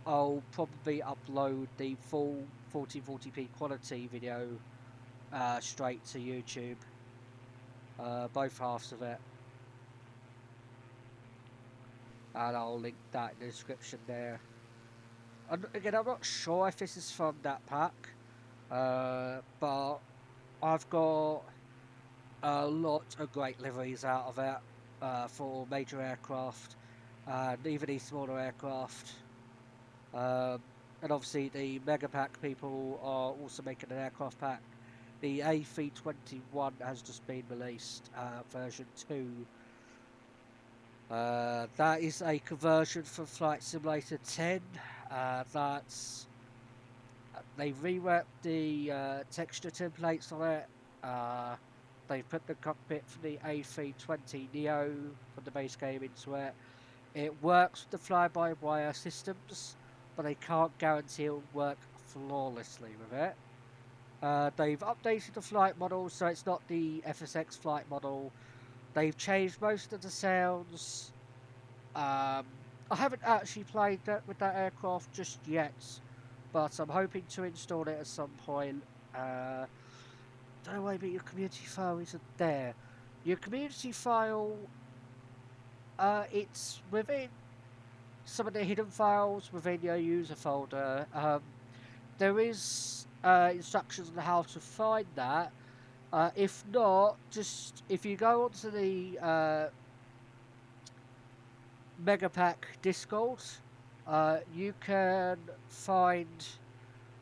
I'll probably upload the full 1440p quality video straight to YouTube, both halves of it, and I'll link that in the description there. And again, I'm not sure if this is from that pack, but I've got a lot of great liveries out of it for major aircraft and even these smaller aircraft. And obviously the Mega Pack people are also making an aircraft pack. The A321 has just been released, version 2. That is a conversion from Flight Simulator 10. They reworked the texture templates on it. They put the cockpit from the A320 Neo from the base game into it. It works with the fly-by-wire systems, but they can't guarantee it'll work flawlessly with it. They've updated the flight model, so it's not the FSX flight model. They've changed most of the sounds. I haven't actually played with that aircraft just yet, but I'm hoping to install it at some point. Don't know why, but your community file isn't there. Your community file, it's within some of the hidden files within your user folder. There is instructions on how to find that. If not, just if you go onto the Megapack Discord, you can find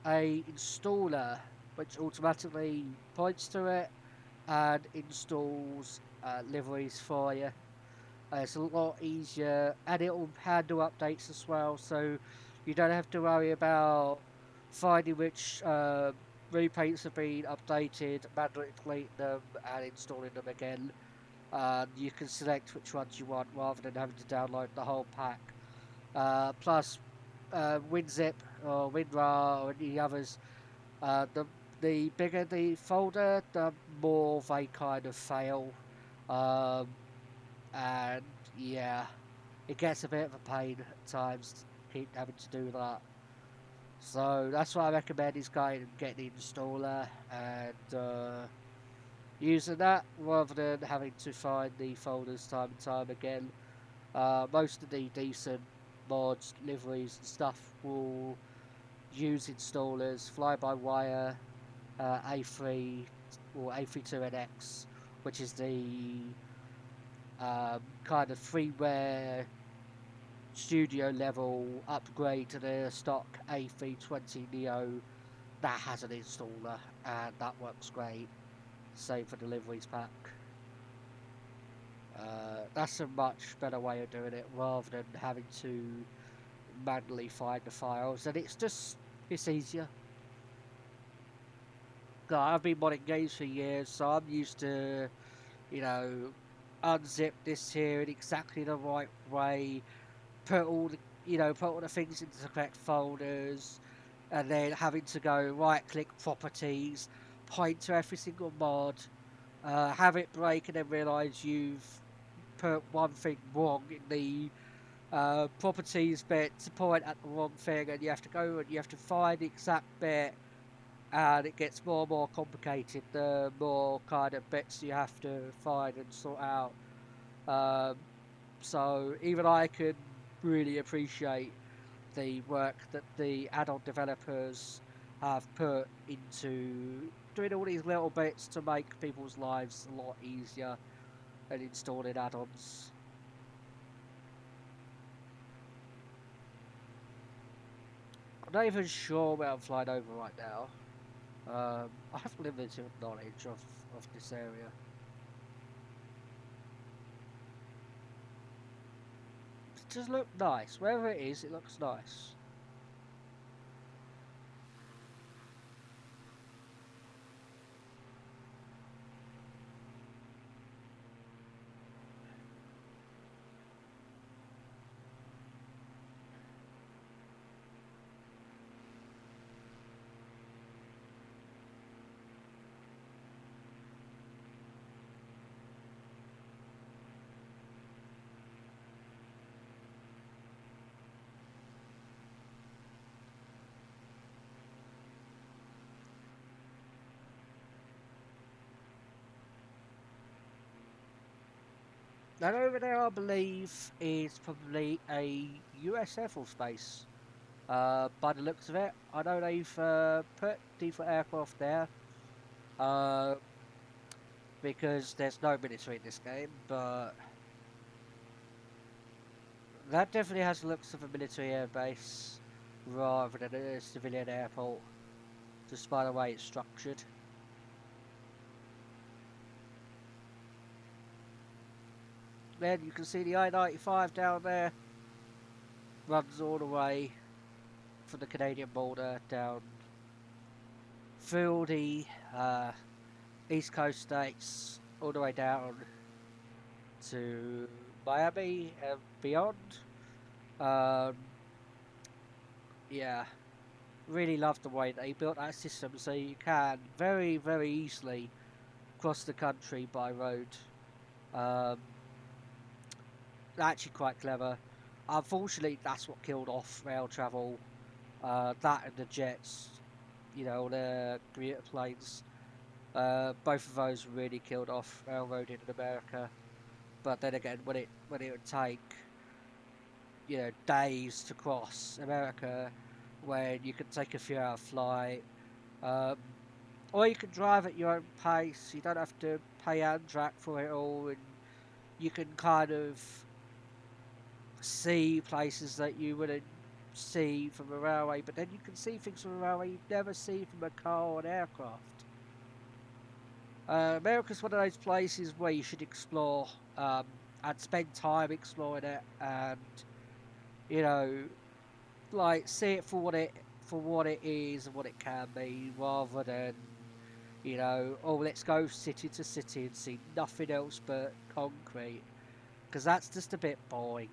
a installer which automatically points to it and installs liveries for you. It's a lot easier, and it will handle updates as well, so you don't have to worry about finding which repaints have been updated, manually deleting them and installing them again. You can select which ones you want rather than having to download the whole pack. Plus, WinZip or WinRAR or any others, the bigger the folder, the more they kind of fail. And yeah, it gets a bit of a pain at times to keep having to do that. So that's what I recommend, is going and getting the installer and using that rather than having to find the folders time and time again. Most of the decent mods, liveries and stuff will use installers, fly-by-wire, A3 or A32NX, which is the kind of freeware studio level upgrade to the stock A320 Neo. That has an installer and that works great. Same for deliveries pack. That's a much better way of doing it rather than having to manually find the files, and it's easier. I've been modding games for years, so I'm used to, you know, unzip this here in exactly the right way, put all the things into the correct folders, and then having to go right click properties, point to every single mod, have it break, and then realise you've put one thing wrong in the properties bit to point at the wrong thing, and you have to go and you have to find the exact bit, and it gets more and more complicated the more kind of bits you have to find and sort out. So even I can really appreciate the work that the add-on developers have put into doing all these little bits to make people's lives a lot easier and installing add-ons. I'm not even sure where I'm flying over right now. I have limited knowledge of this area. It does look nice. Wherever it is, it looks nice. That over there, I believe, is probably a US Air Force base. By the looks of it, I know they've put default aircraft there uh, because there's no military in this game, but that definitely has the looks of a military air base rather than a civilian airport, just by the way it's structured. Then you can see the I-95 down there, runs all the way from the Canadian border down through the East Coast states, all the way down to Miami and beyond. Um, yeah, really love the way they built that system so you can very, very easily cross the country by road. Um, actually quite clever. Unfortunately, that's what killed off rail travel. That and the jets, the commuter planes. Both of those really killed off railroading in America. But then again, when it would take, days to cross America, when you could take a few-hour flight, um, or you can drive at your own pace. You don't have to pay Amtrak for it all, and you can kind of see places that you wouldn't see from a railway, but then you can see things from a railway you'd never see from a car or an aircraft. America's one of those places where you should explore and spend time exploring it, and like see it for what it is and what it can be, rather than oh, let's go city to city and see nothing else but concrete, because that's just a bit boring.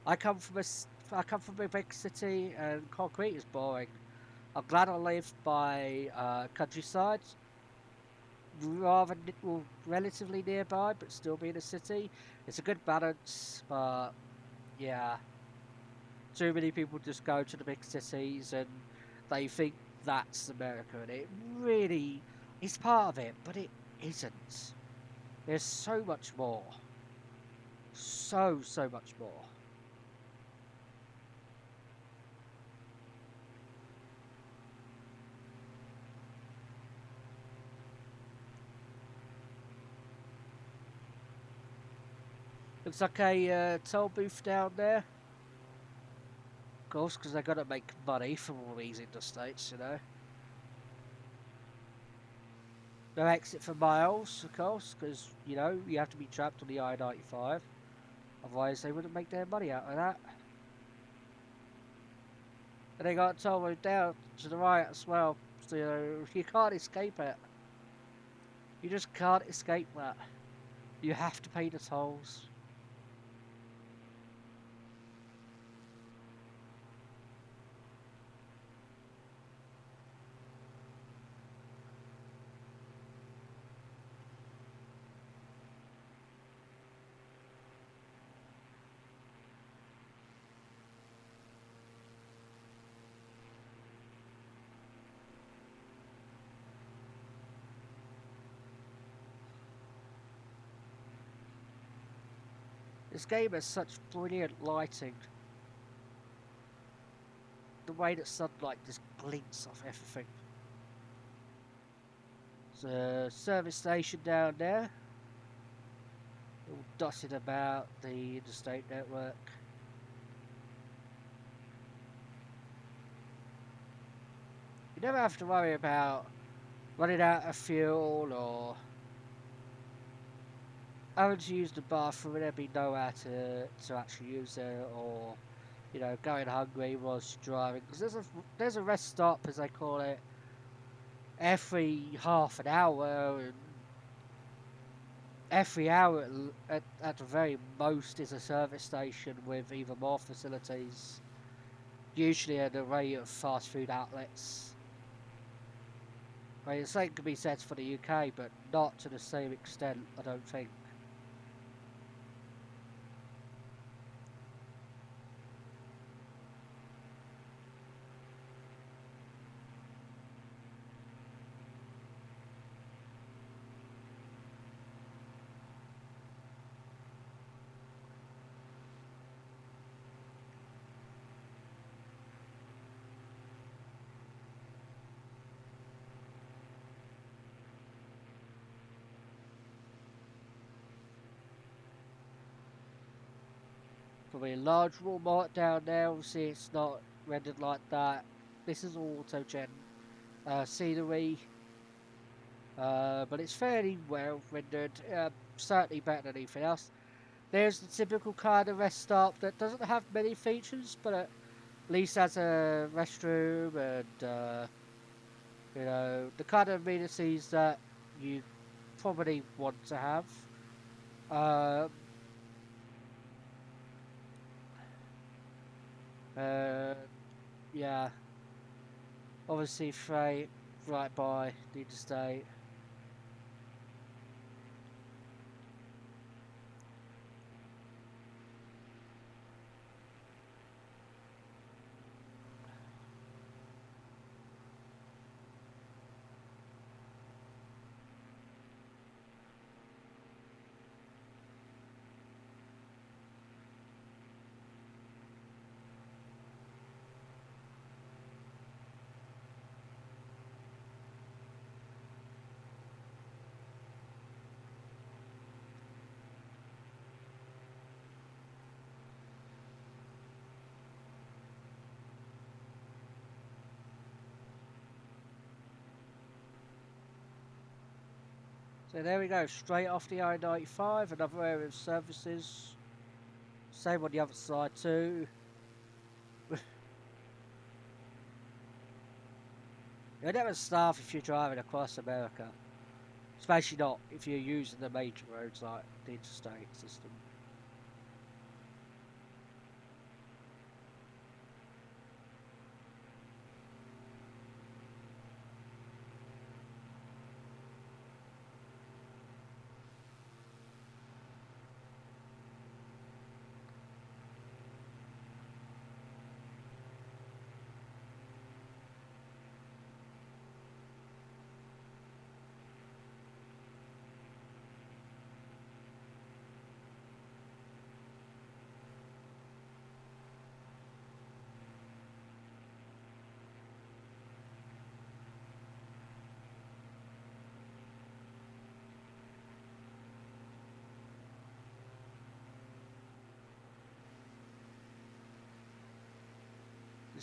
I come from a big city, and concrete is boring. I'm glad I live by countryside, relatively nearby, but still being a city. It's a good balance, but yeah, too many people just go to the big cities and they think that's America, and it really is part of it, but it isn't. There's so much more. So much more. Looks like a toll booth down there. Of course, because they've got to make money from all these interstates, you know. No exit for miles, of course, because, you know, you have to be trapped on the I-95. Otherwise, they wouldn't make their money out of that. And they got a toll road down to the right as well, so you can't escape it. You just can't escape that. You have to pay the tolls. This game has such brilliant lighting. The way that sunlight just glints off everything. There's a service station down there. All dotted about the interstate network. You never have to worry about running out of fuel or having to use the bathroom and then be nowhere to actually use it, or you know, going hungry whilst driving. Because there's a rest stop, as they call it, every half an hour, and every hour at the very most is a service station with even more facilities. Usually an array of fast food outlets. I mean, the same can be said for the UK, but not to the same extent, I don't think. Probably a large Walmart down there, obviously it's not rendered like that. This is all auto-gen scenery, but it's fairly well rendered, certainly better than anything else. There's the typical kind of rest stop that doesn't have many features, but at least has a restroom and, you know, the kind of amenities that you probably want to have. Um, uh, yeah, obviously freight right by the interstate. So there we go, straight off the I-95, another area of services. Same on the other side too. You'll never starve if you're driving across America. Especially not if you're using the major roads like the interstate system.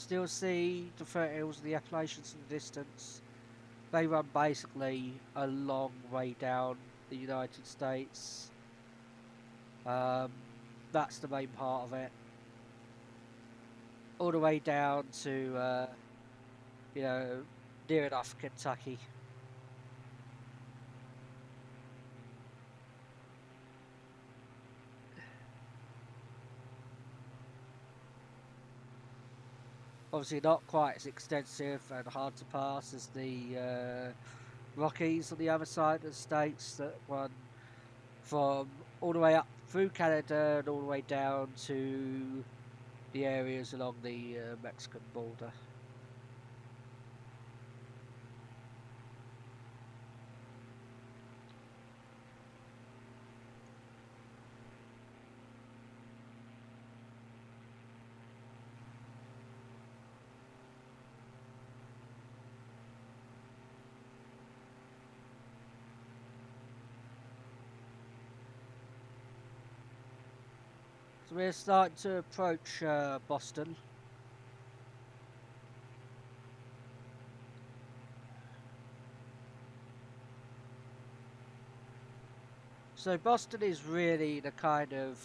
still see the foothills of the Appalachians in the distance. They run basically a long way down the United States. That's the main part of it. All the way down to, you know, near enough Kentucky. Obviously not quite as extensive and hard to pass as the Rockies on the other side of the states that run from all the way up through Canada and all the way down to the areas along the Mexican border. So we're starting to approach Boston. So Boston is really the kind of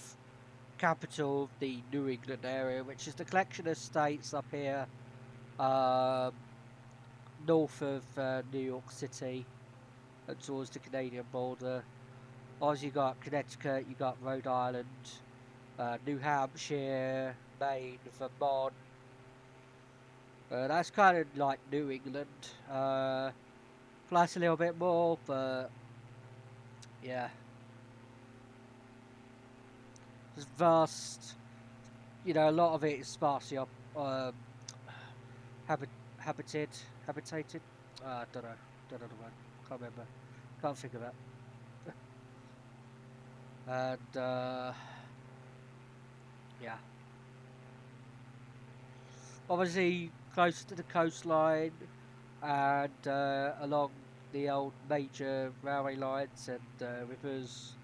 capital of the New England area, which is the collection of states up here north of New York City and towards the Canadian border. Obviously, you got Connecticut, you got Rhode Island, New Hampshire, Maine, Vermont. That's kind of like New England. Plus a little bit more, but yeah, it's vast. You know, a lot of it is sparsely habitated. Habitated. Don't know. Don't know the word. Can't remember. Can't think of it. And yeah, obviously close to the coastline and along the old major railway lines and rivers,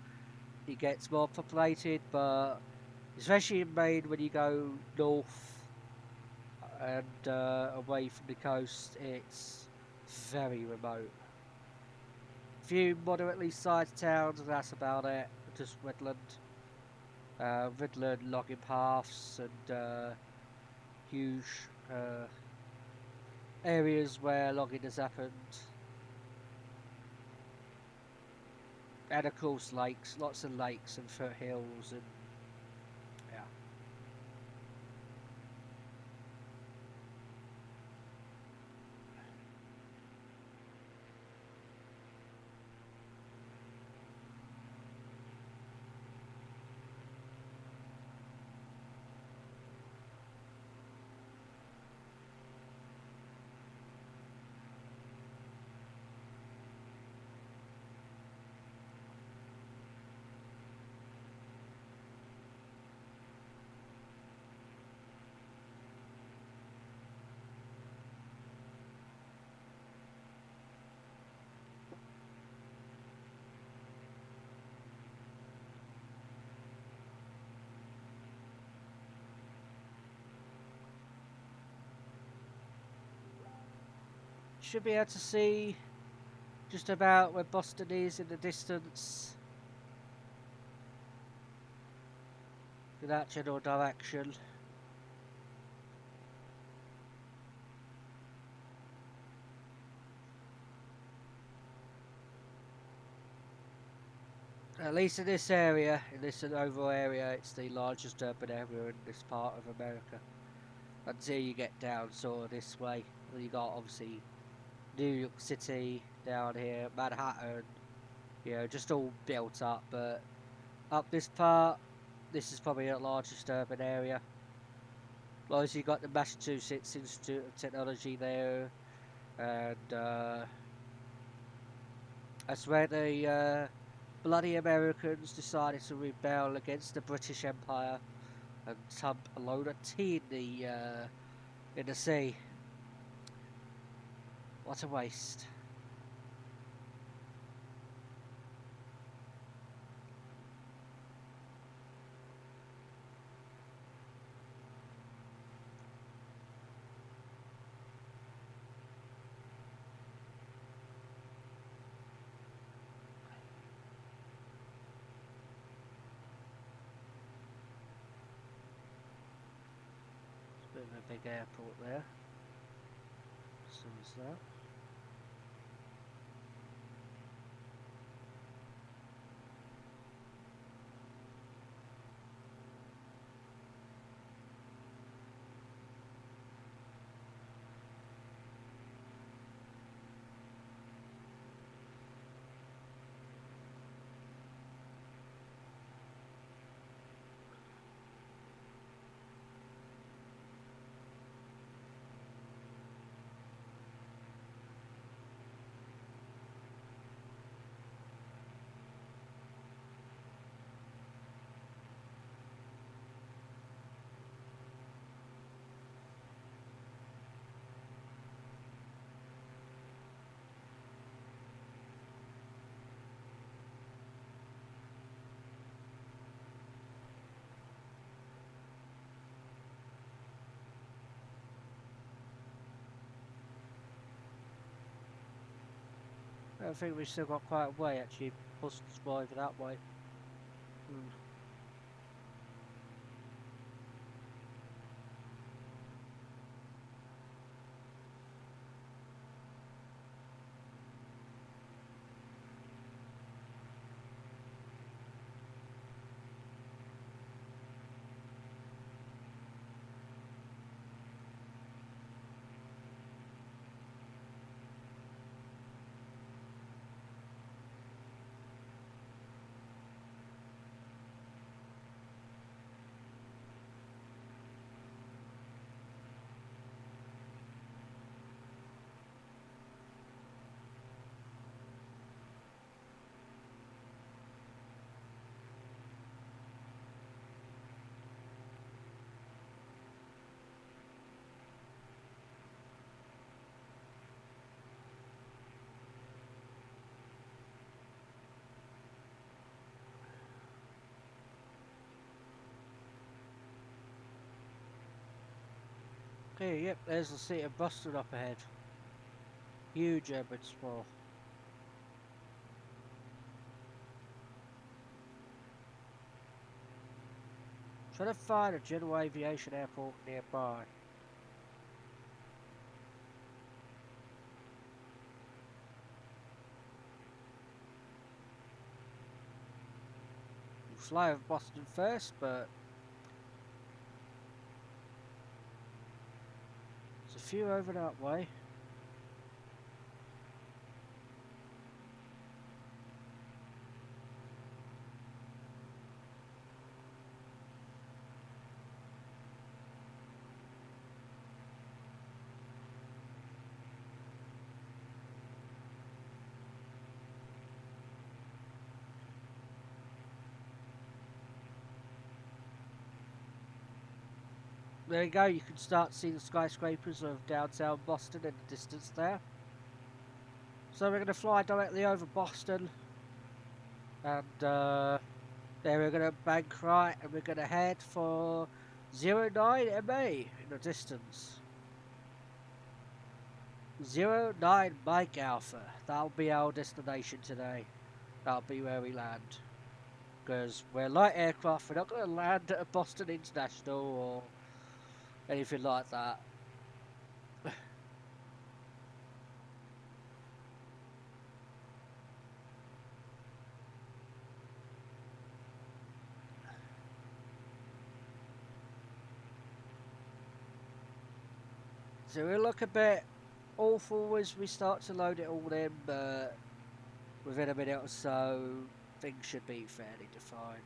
it gets more populated. But especially in Maine, when you go north and away from the coast, it's very remote. A few moderately sized towns, and that's about it. Just woodland logging paths, and huge areas where logging has happened. And of course, lakes, lots of lakes and foothills, and yeah. Should be able to see just about where Boston is in the distance in that general direction. At least in this area, in this overall area, it's the largest urban area in this part of America. Until you get down sort of this way, you got obviously New York City down here, Manhattan, you know, just all built up. But up this part, this is probably the largest urban area. Obviously, you got the Massachusetts Institute of Technology there, and that's where the bloody Americans decided to rebel against the British Empire and dump a load of tea in the sea. What a waste. Bit of a big airport there. So is that. I think we've still got quite a way actually. Boston's over that way. Okay, yep, there's the city of Boston up ahead. Huge urban sprawl. Trying to find a general aviation airport nearby. We'll fly over Boston first, but there's a few over that way. There you go, you can start seeing the skyscrapers of downtown Boston in the distance there. So we're going to fly directly over Boston, and then we're going to bank right, and we're going to head for 09 MA in the distance. 09 Mike Alpha, that'll be our destination today. That'll be where we land. Because we're light aircraft, we're not going to land at Boston International or anything like that. So we'll look a bit awful as we start to load it all in, but within a minute or so, things should be fairly defined.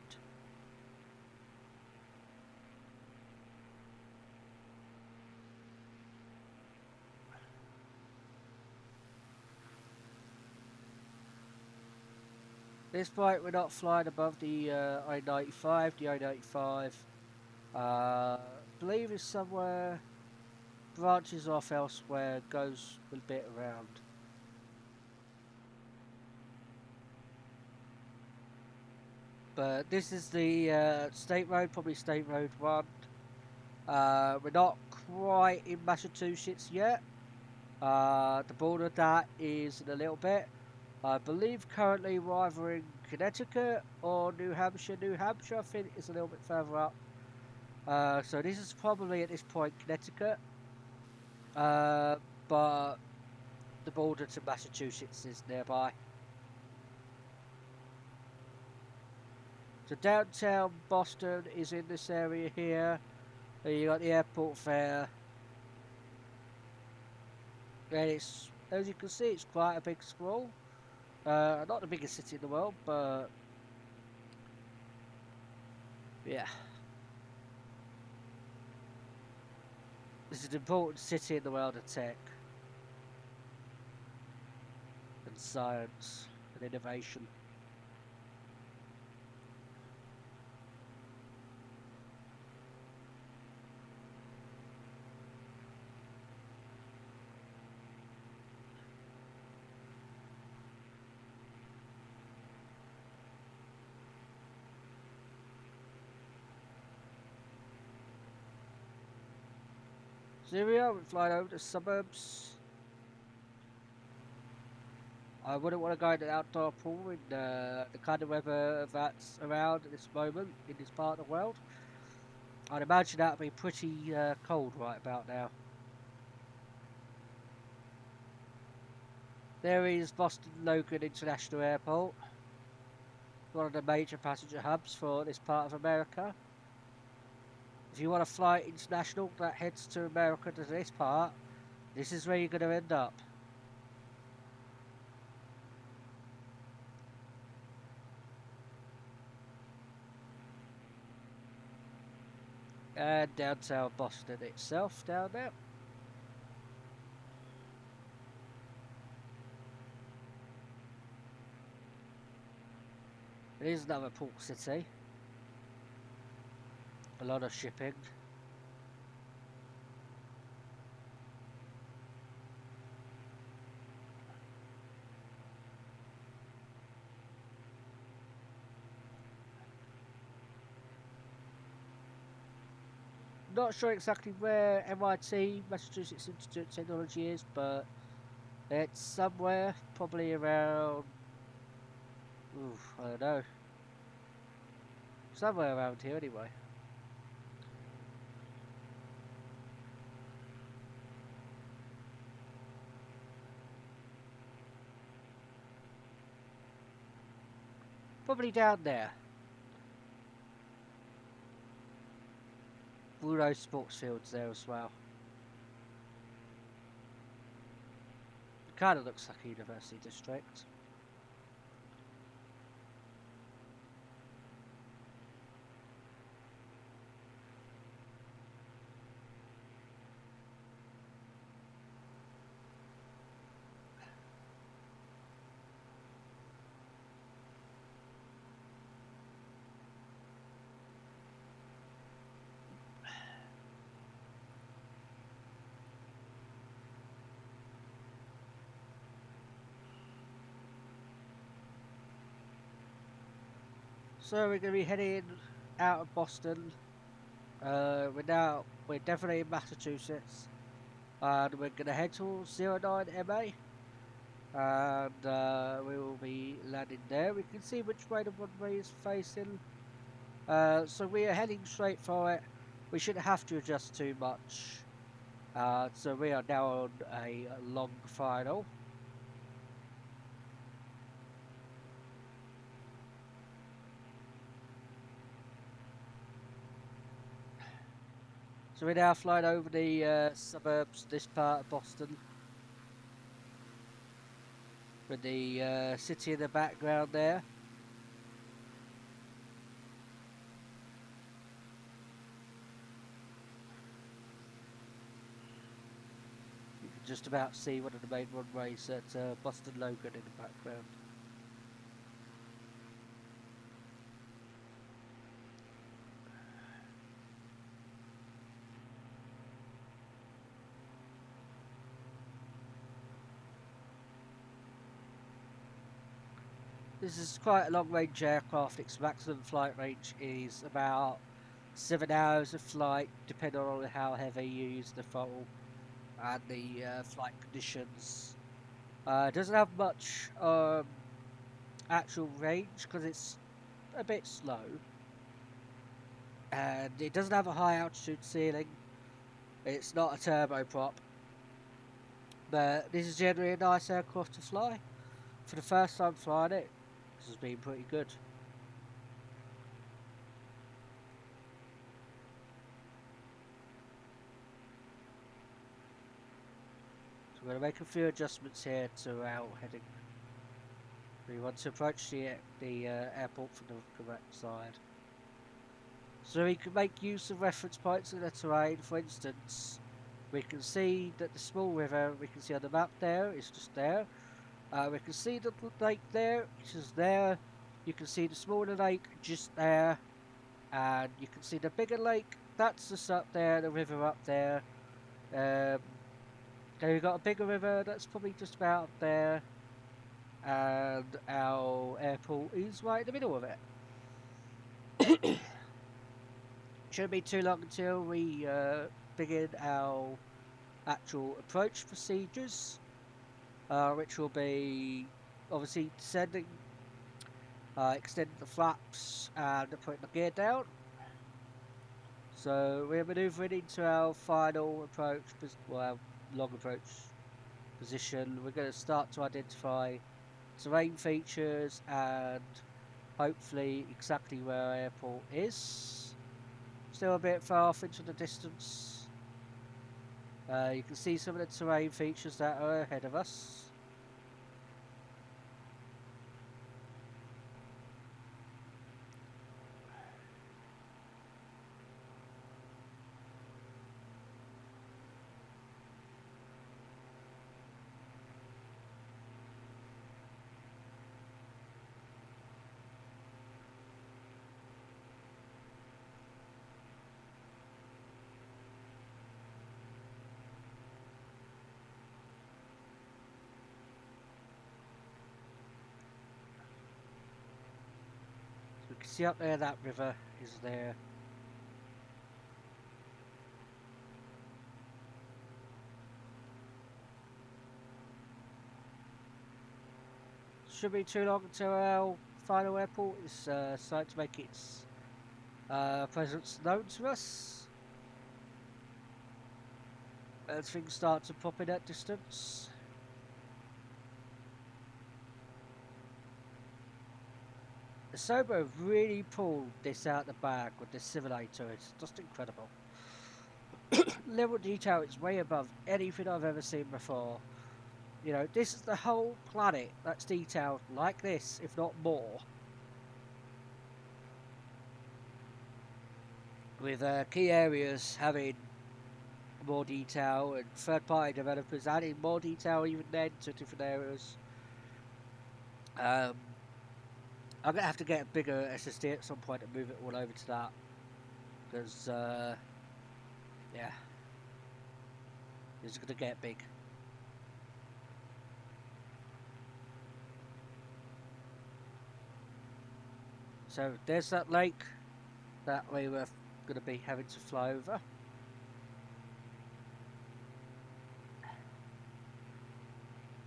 This flight we're not flying above the I-95. The I-95 I believe is somewhere, branches off elsewhere, goes a bit around. But this is the State Road, probably State Road 1. We're not quite in Massachusetts yet. The border of that is in a little bit. I believe currently we're either in Connecticut or New Hampshire. New Hampshire, I think, is a little bit further up. So this is probably at this point Connecticut, but the border to Massachusetts is nearby. So downtown Boston is in this area here. You got the airport there. And it's, as you can see, it's quite a big scroll. Not the biggest city in the world, but yeah. This is an important city in the world of tech and science and innovation. So here we are, we're flying over the suburbs. I wouldn't want to go into the outdoor pool in the kind of weather that's around at this moment in this part of the world. I'd imagine that would be pretty cold right about now. There is Boston Logan International Airport, one of the major passenger hubs for this part of America. If you want to fly international that heads to America to this part, this is where you're going to end up. And downtown Boston itself down there. It is another port city. A lot of shipping. Not sure exactly where MIT, Massachusetts Institute of Technology is, but it's somewhere, probably around, I don't know, somewhere around here anyway. Probably down there. All those sports fields there as well. Kind of looks like a university district. So we're going to be heading out of Boston. We're definitely in Massachusetts, and we're going to head towards 09 MA, and we will be landing there. We can see which way the runway is facing. So we are heading straight for it. We shouldn't have to adjust too much. So we are now on a long final. So we're now flying over the suburbs, this part of Boston, with the city in the background there. You can just about see one of the main runways at Boston Logan in the background. This is quite a long range aircraft. Its maximum flight range is about 7 hours of flight, depending on how heavy you use the throttle and the flight conditions. It doesn't have much actual range because it's a bit slow. and it doesn't have a high altitude ceiling. It's not a turboprop, but this is generally a nice aircraft to fly. For the first time flying it, this has been pretty good. So we're going to make a few adjustments here to our heading. We want to approach the airport from the correct side. So we can make use of reference points in the terrain. For instance, we can see that the small river we can see on the map there is just there. We can see the lake there, which is there. You can see the smaller lake just there. And you can see the bigger lake, that's just up there, the river up there. Then we've got a bigger river that's probably just about up there. And our airport is right in the middle of it. Shouldn't be too long until we begin our actual approach procedures, which will be obviously descending, extending the flaps, and putting the gear down. So we're manoeuvring into our final approach, well, our long approach position. We're going to start to identify terrain features and hopefully exactly where our airport is. Still a bit far off into the distance. You can see some of the terrain features that are ahead of us. So we can see up there that river is there. Shouldn't be too long until our final airport is starting to make its presence known to us. As things start to pop in at distance. The Sobo have really pulled this out the bag with this simulator. It's just incredible. Level detail is way above anything I've ever seen before. You know, this is the whole planet that's detailed like this, if not more. With key areas having more detail and third-party developers adding more detail even then to different areas. I'm going to have to get a bigger SSD at some point and move it all over to that. Because, yeah, it's going to get big. So there's that lake that we were going to be having to fly over.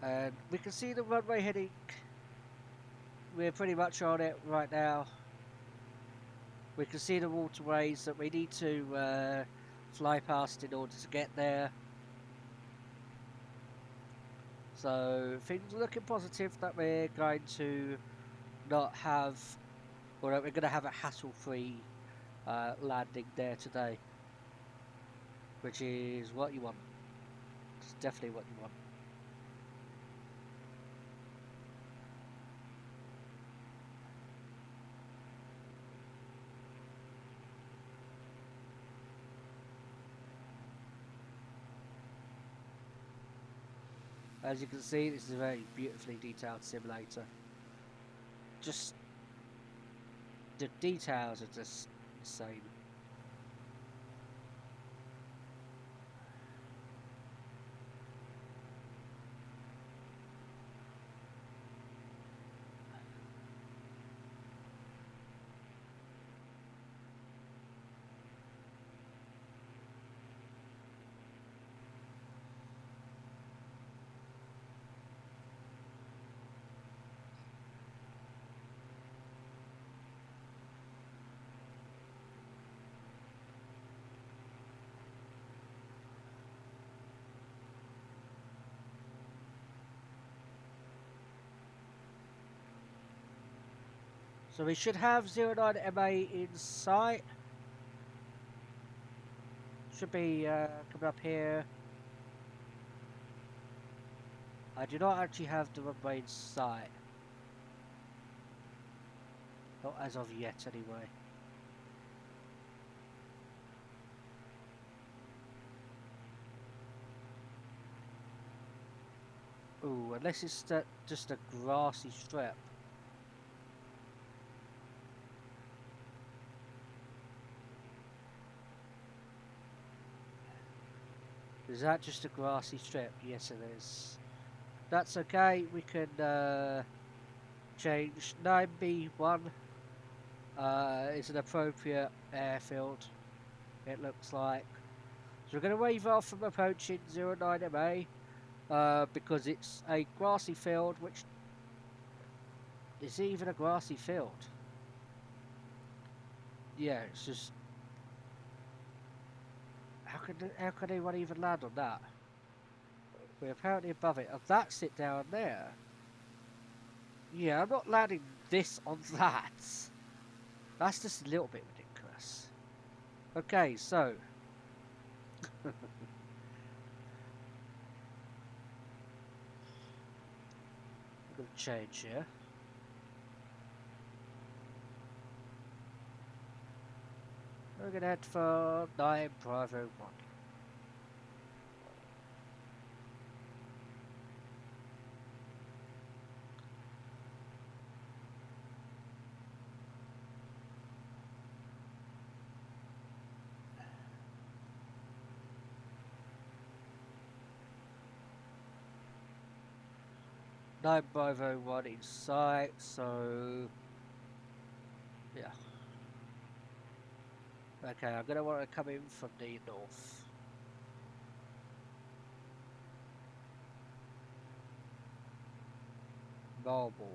And we can see the runway heading. We're pretty much on it right now. We can see the waterways that we need to fly past in order to get there. So things are looking positive that we're going to not have, or we're going to have a hassle-free landing there today, which is what you want. It's definitely what you want. As you can see, this is a very beautifully detailed simulator. Just the details are just insane. So we should have 09 MA in sight. Should be coming up here. I do not actually have the runway in sight. Not as of yet, anyway. Ooh, unless it's just a grassy strip. Is that just a grassy strip? Yes, it is. That's okay. We can change 9B1. Is an appropriate airfield, it looks like. So we're going to wave off from approaching 09MA because it's a grassy field, which is even a grassy field. Yeah, it's just how can anyone even land on that? We're apparently above it. Oh, that's it down there. Yeah, I'm not landing this on that. That's just a little bit ridiculous. Okay, so I'm going to change here. We're going to head for 9 Bravo 1. Nine Bravo 1 in sight, so yeah. Okay, I'm going to want to come in from the north. Marble.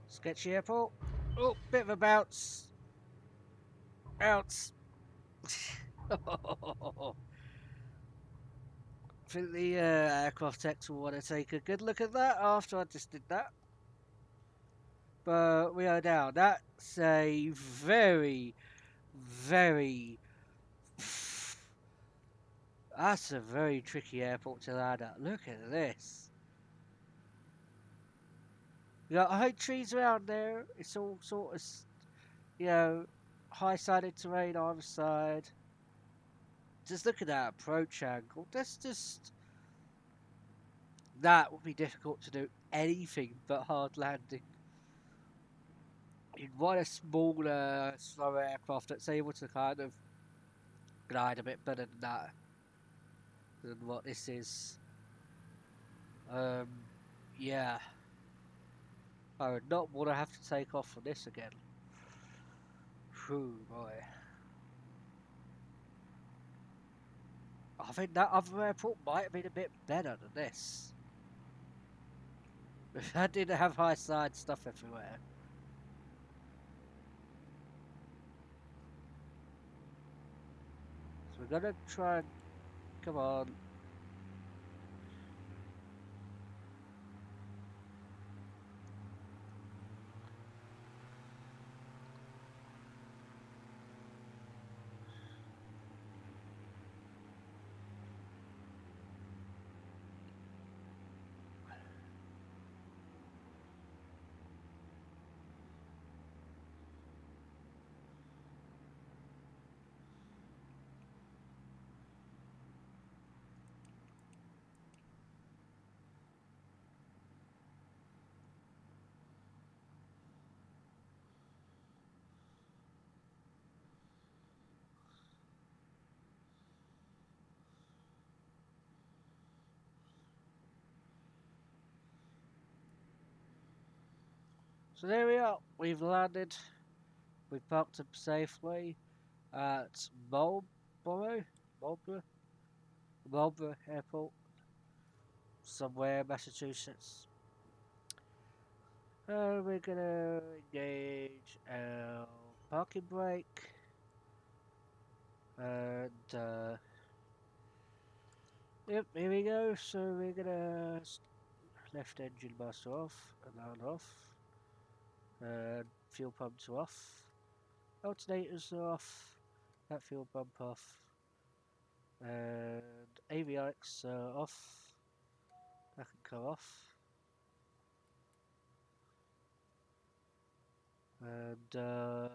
Sketchy airport. Oh, bit of a bounce. Bounce. I think the aircraft techs will want to take a good look at that after I just did that. But we are down. That's a very, very... That's a very tricky airport to land at. Look at this. You got high trees around there. It's all sort of, you know, high-sided terrain either side. Just look at that approach angle. That's just... That would be difficult to do anything but hard landing. You'd want a smaller, slower aircraft that's able to kind of glide a bit better than that. Than what this is. Yeah. I would not want to have to take off from this again. Whew, boy. I think that other airport might have been a bit better than this. If I didn't have high side stuff everywhere. gonna try and come on. So there we are. We've landed. We've parked up safely at Marlborough, Marlborough, Marlborough Airport, somewhere Massachusetts. We're gonna engage our parking brake and yep, here we go. So we're gonna left engine master off and that off, and fuel pumps are off, alternators are off, that fuel pump off, and avionics are off. That can come off. And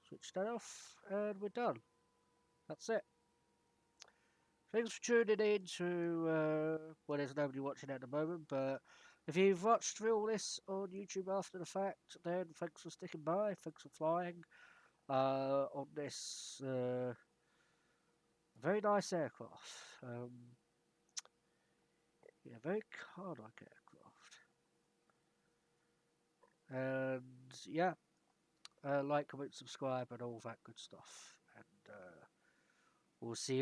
switch that off, and we're done. That's it. Thanks for tuning in to, well, there's nobody watching at the moment, but if you've watched through all this on YouTube after the fact, then thanks for sticking by, thanks for flying on this very nice aircraft. Yeah, very car-like aircraft. And yeah, like, comment, subscribe, and all that good stuff. And we'll see you.